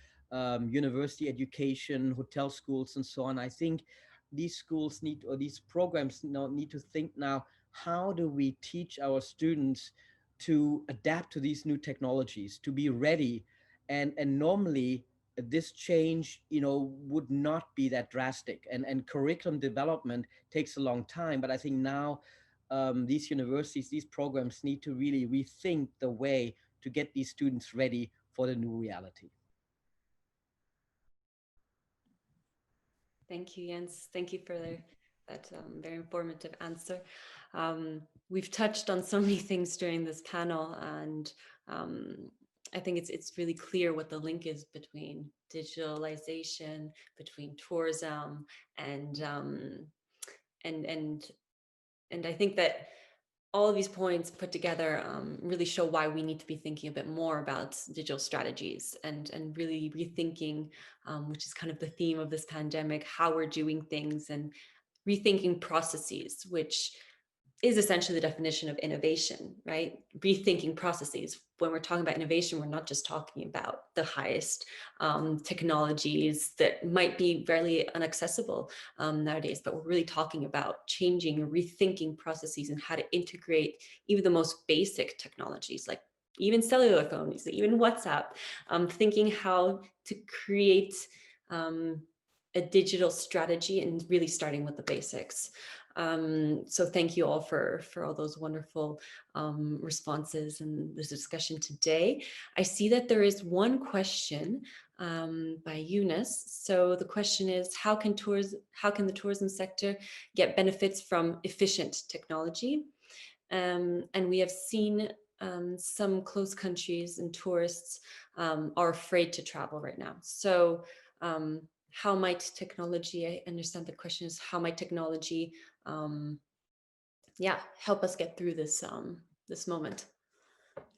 university education, hotel schools, and so on, I think these schools these programs need to think now, how do we teach our students to adapt to these new technologies, to be ready? And normally this change, would not be that drastic, and curriculum development takes a long time. But I think now these universities, these programs need to really rethink the way to get these students ready for the new reality. Thank you, Jens. Thank you for that very informative answer. We've touched on so many things during this panel, and I think it's really clear what the link is between digitalization, between tourism, and and and and I think that all of these points put together really show why we need to be thinking a bit more about digital strategies and really rethinking, which is kind of the theme of this pandemic, how we're doing things and rethinking processes, which is essentially the definition of innovation, right? Rethinking processes. When we're talking about innovation, we're not just talking about the highest technologies that might be fairly inaccessible nowadays, but we're really talking about changing and rethinking processes and how to integrate even the most basic technologies, like even cellular phones, even WhatsApp, thinking how to create a digital strategy and really starting with the basics. So thank you all for all those wonderful responses and this discussion today. I see that there is one question by Eunice. So the question is, how can the tourism sector get benefits from efficient technology? And we have seen some closed countries and tourists are afraid to travel right now. So how might technology, I understand the question is, how might technology help us get through this this moment?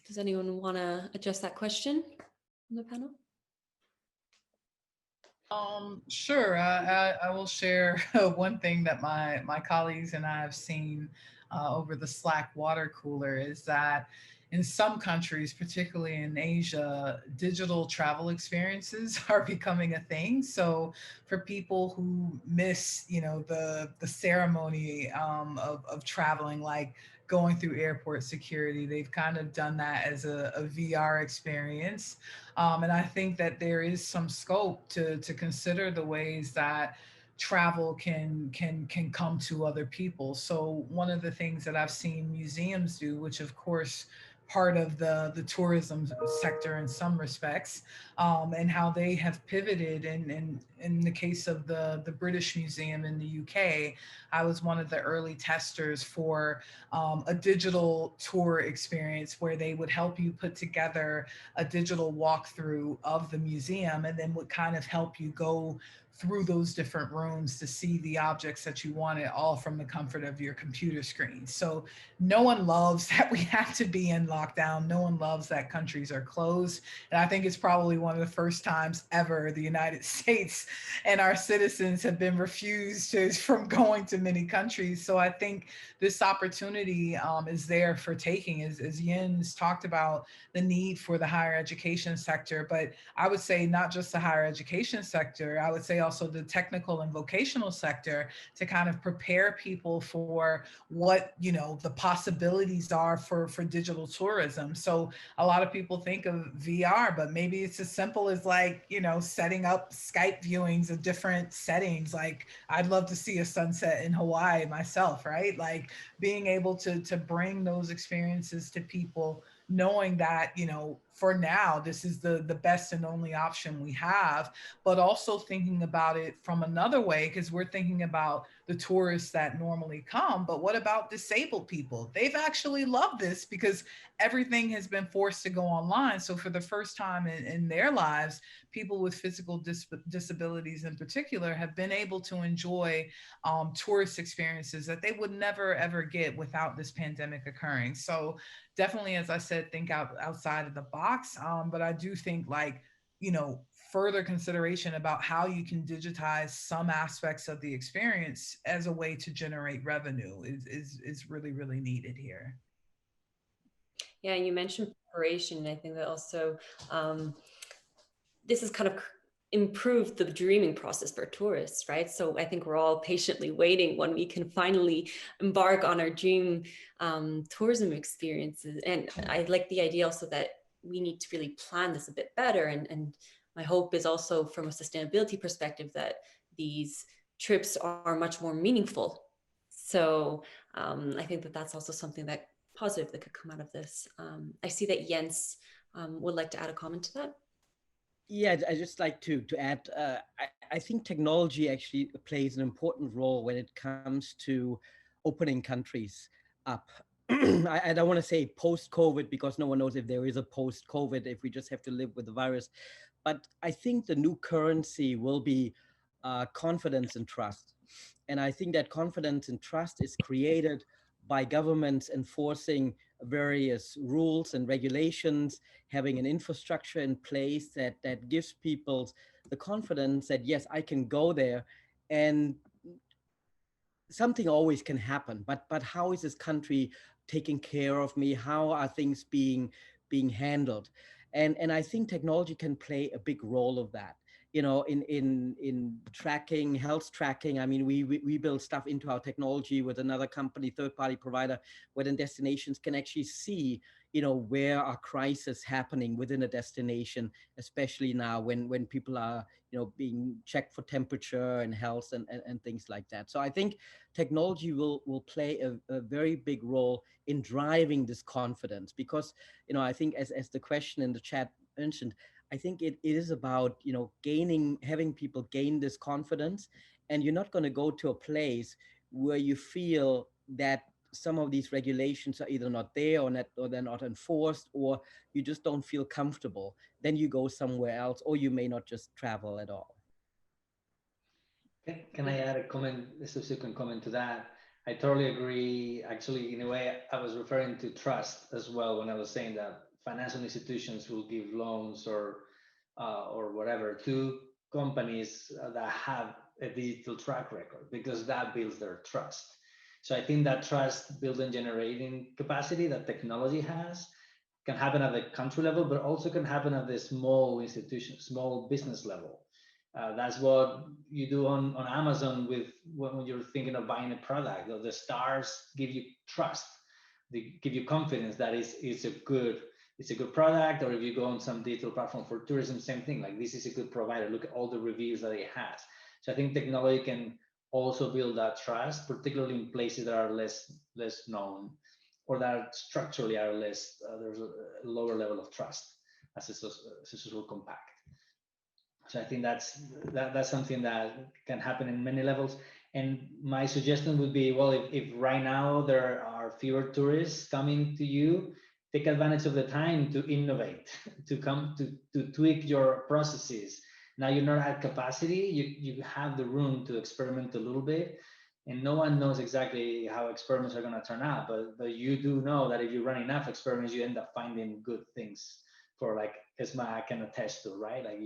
Does anyone want to address that question on the panel? Sure. I will share one thing that my colleagues and I have seen over the Slack water cooler is that in some countries, particularly in Asia, digital travel experiences are becoming a thing. So for people who miss, the ceremony of traveling, like going through airport security, they've kind of done that as a VR experience. And I think that there is some scope to consider the ways that travel can come to other people. So one of the things that I've seen museums do, which of course part of the tourism sector in some respects, and how they have pivoted. And in the case of the British Museum in the UK, I was one of the early testers for a digital tour experience where they would help you put together a digital walkthrough of the museum and then would kind of help you go through those different rooms to see the objects that you wanted, all from the comfort of your computer screen. So no one loves that we have to be in lockdown. No one loves that countries are closed. And I think it's probably one of the first times ever the United States and our citizens have been refused from going to many countries. So I think this opportunity is there for taking, as Jens talked about the need for the higher education sector. But I would say not just the higher education sector, I would say also the technical and vocational sector, to kind of prepare people for what, the possibilities are for digital tourism. So a lot of people think of VR, but maybe it's as simple as setting up Skype viewings of different settings. Like I'd love to see a sunset in Hawaii myself, right? Like being able to bring those experiences to people, knowing that, for now, this is the best and only option we have, but also thinking about it from another way, because we're thinking about the tourists that normally come, but what about disabled people? They've actually loved this because everything has been forced to go online. So for the first time in their lives, people with physical disabilities in particular have been able to enjoy tourist experiences that they would never, ever get without this pandemic occurring. So definitely, as I said, think outside of the box. But I do think further consideration about how you can digitize some aspects of the experience as a way to generate revenue is really, really needed here. Yeah, you mentioned preparation. I think that also this has kind of improved the dreaming process for tourists, right? So I think we're all patiently waiting when we can finally embark on our dream tourism experiences. And I like the idea also that we need to really plan this a bit better. And my hope is also from a sustainability perspective that these trips are much more meaningful. So I think that that's also something that positive that could come out of this. I see that Jens would like to add a comment to that. Yeah, I just like to add, I think technology actually plays an important role when it comes to opening countries up. I don't want to say post-COVID because no one knows if there is a post-COVID, if we just have to live with the virus. But I think the new currency will be confidence and trust. And I think that confidence and trust is created by governments enforcing various rules and regulations, having an infrastructure in place that gives people the confidence that, yes, I can go there and something always can happen, but how is this country taking care of me? How are things being handled? And I think technology can play a big role of that, you know, in tracking, health tracking. I mean, we build stuff into our technology with another company, third party provider, where then destinations can actually see, you know, where are crises happening within a destination, especially now when people are, you know, being checked for temperature and health and things like that. So I think technology will play a very big role in driving this confidence, because, you know, I think as the question in the chat mentioned, I think it is about, you know, having people gain this confidence. And you're not going to go to a place where you feel that some of these regulations are either not there or they're not enforced, or you just don't feel comfortable. Then you go somewhere else, or you may not just travel at all. Can I add a comment, a subsequent comment to that? I totally agree. Actually, in a way, I was referring to trust as well when I was saying that financial institutions will give loans or whatever to companies that have a digital track record, because that builds their trust. So I think that trust building generating capacity that technology has can happen at the country level, but also can happen at the small institution, small business level. That's what you do on Amazon with when you're thinking of buying a product. The stars give you trust, they give you confidence that it's a good product. Or if you go on some digital platform for tourism, same thing. Like, this is a good provider. Look at all the reviews that it has. So I think technology can also build that trust, particularly in places that are less known, or that structurally are less. There's a lower level of trust as a social compact. So I think that's something that can happen in many levels. And my suggestion would be, well, if right now there are fewer tourists coming to you, take advantage of the time to innovate, to come to tweak your processes. Now you're not at capacity, you have the room to experiment a little bit. And no one knows exactly how experiments are going to turn out, but you do know that if you run enough experiments, you end up finding good things. For, like, Esma, I can attest to, right? Like,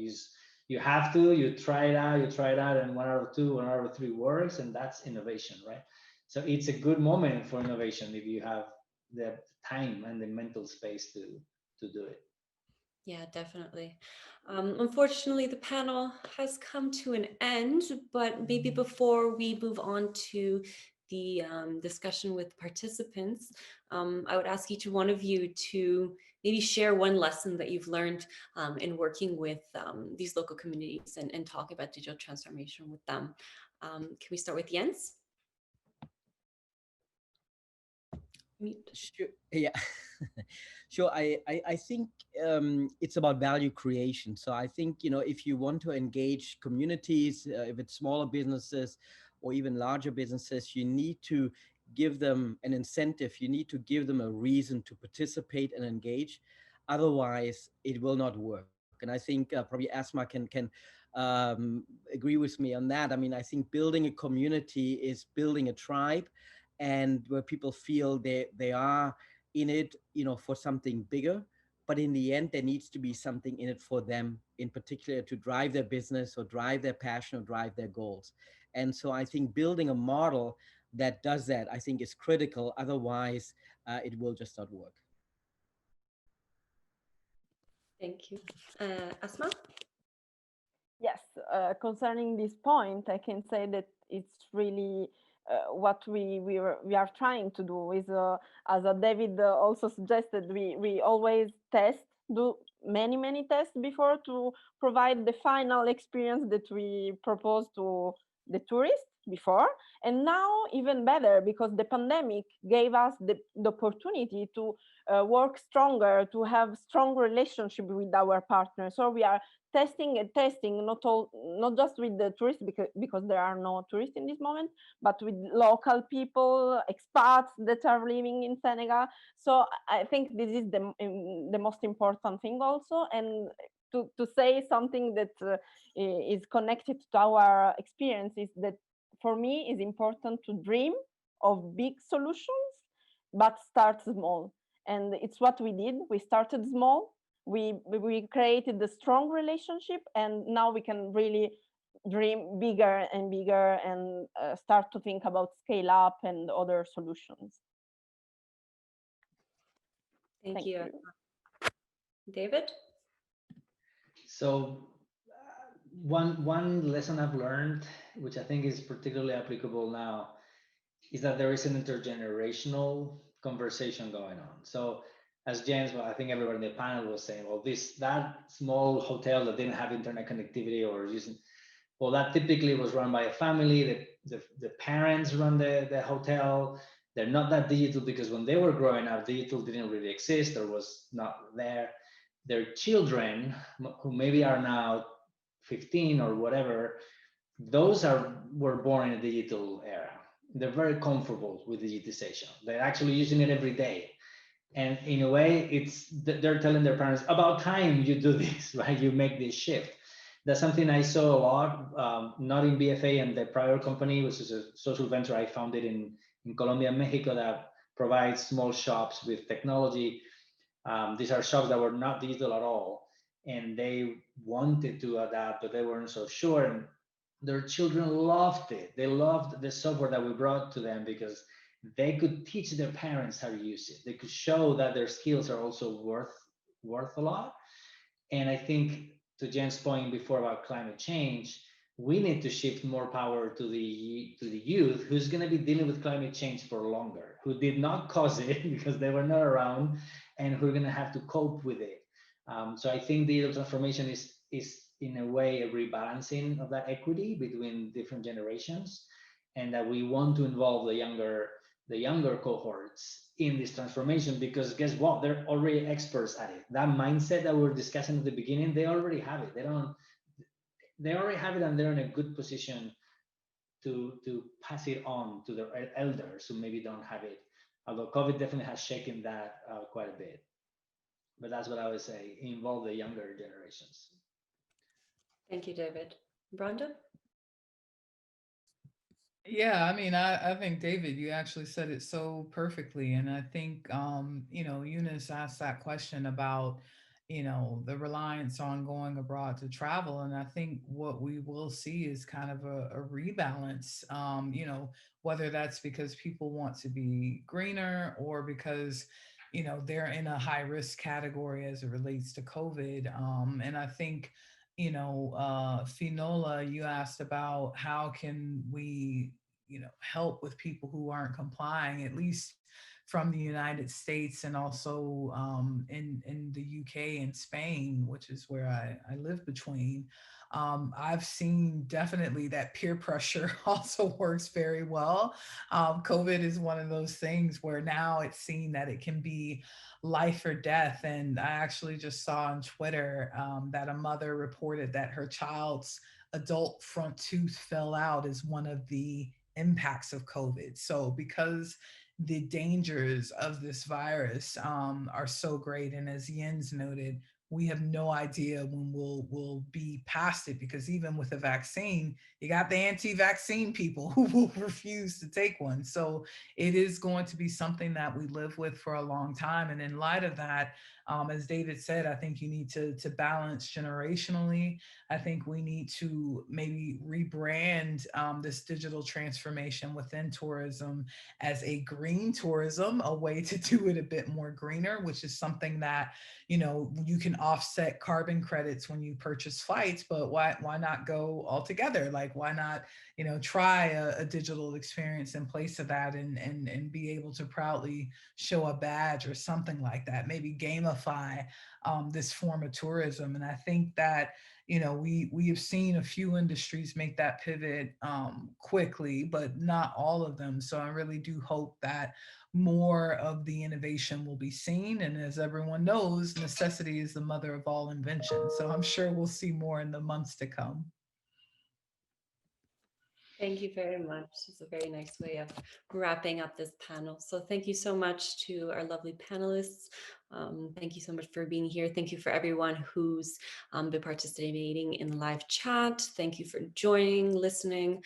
you have to, you try it out, and 1 out of 2, 1 out of 3 works, and that's innovation, right? So it's a good moment for innovation if you have the time and the mental space to do it. Yeah, definitely. Unfortunately, the panel has come to an end, but maybe before we move on to the discussion with participants, I would ask each one of you to maybe share one lesson that you've learned in working with these local communities and talk about digital transformation with them. Can we start with Jens? Mute. Sure. Yeah. Sure. I think it's about value creation. So I think, you know, if you want to engage communities, if it's smaller businesses or even larger businesses, you need to give them an incentive. You need to give them a reason to participate and engage. Otherwise, it will not work. And I think probably Asma can agree with me on that. I mean, I think building a community is building a tribe, and where people feel they are in it, you know, for something bigger. But in the end, there needs to be something in it for them, in particular, to drive their business or drive their passion or drive their goals. And so I think building a model that does that, I think, is critical. Otherwise, it will just not work. Thank you. Asma? Yes, concerning this point, I can say that it's really what we are trying to do is, as David also suggested, we always do many tests before to provide the final experience that we propose to the tourists, before, and now even better, because the pandemic gave us the opportunity to work stronger, to have strong relationship with our partners. So we are testing and testing, not just with the tourists, because there are no tourists in this moment, but with local people, expats that are living in Senegal. So I think this is the most important thing also. And to say something that is connected to our experience is that for me is important to dream of big solutions, but start small. And it's what we did. We started small. We created a strong relationship, and now we can really dream bigger and bigger, and start to think about scale up and other solutions. Thank you. David? So one lesson I've learned, which I think is particularly applicable now, is that there is an intergenerational conversation going on. So as James, well, I think everybody in the panel was saying, well, that small hotel that didn't have internet connectivity or using, well, that typically was run by a family. The parents run the hotel. They're not that digital because when they were growing up, digital didn't really exist or was not there. Their children, who maybe are now 15 or whatever, those were born in a digital era. They're very comfortable with digitization. They're actually using it every day. And in a way, they're telling their parents, about time you do this, right? You make this shift. That's something I saw a lot, not in BFA and the prior company, which is a social venture I founded in Colombia, Mexico, that provides small shops with technology. These are shops that were not digital at all, and they wanted to adapt, but they weren't so sure. And their children loved it. They loved the software that we brought to them because they could teach their parents how to use it. They could show that their skills are also worth a lot. And I think, to Jen's point before about climate change, we need to shift more power to the youth who's going to be dealing with climate change for longer, who did not cause it because they were not around, and who are going to have to cope with it. So I think digital transformation is in a way a rebalancing of that equity between different generations, and that we want to involve the younger cohorts in this transformation, because guess what? They're already experts at it. That mindset that we were discussing at the beginning, they already have it. They already have it, and they're in a good position to pass it on to their elders who maybe don't have it. Although COVID definitely has shaken that quite a bit. But that's what I would say, involve the younger generations. Thank you, David. Brandon? Yeah, I mean, I think, David, you actually said it so perfectly. And I think, Eunice asked that question about, the reliance on going abroad to travel. And I think what we will see is kind of a rebalance, whether that's because people want to be greener or because, they're in a high risk category as it relates to COVID. And I think, Finola, you asked about how can we, help with people who aren't complying, at least from the United States, and also in the UK and Spain, which is where I live between. I've seen definitely that peer pressure also works very well. COVID is one of those things where now it's seen that it can be life or death. And I actually just saw on Twitter that a mother reported that her child's adult front tooth fell out as one of the impacts of COVID. So because the dangers of this virus are so great, and as Jens noted, we have no idea when we'll be past it, because even with a vaccine, you got the anti-vaccine people who will refuse to take one. So it is going to be something that we live with for a long time. And in light of that, as David said, I think you need to balance generationally. I think we need to maybe rebrand this digital transformation within tourism as a green tourism, a way to do it a bit more greener, which is something that, you can offset carbon credits when you purchase flights, but why not go all together? Like, why not, try a digital experience in place of that, and be able to proudly show a badge or something like that. Maybe gamify gamify this form of tourism. And I think that, we have seen a few industries make that pivot quickly, but not all of them. So I really do hope that more of the innovation will be seen. And as everyone knows, necessity is the mother of all invention. So I'm sure we'll see more in the months to come. Thank you very much. It's a very nice way of wrapping up this panel. So thank you so much to our lovely panelists. Thank you so much for being here. Thank you for everyone who's been participating in the live chat. Thank you for joining, listening.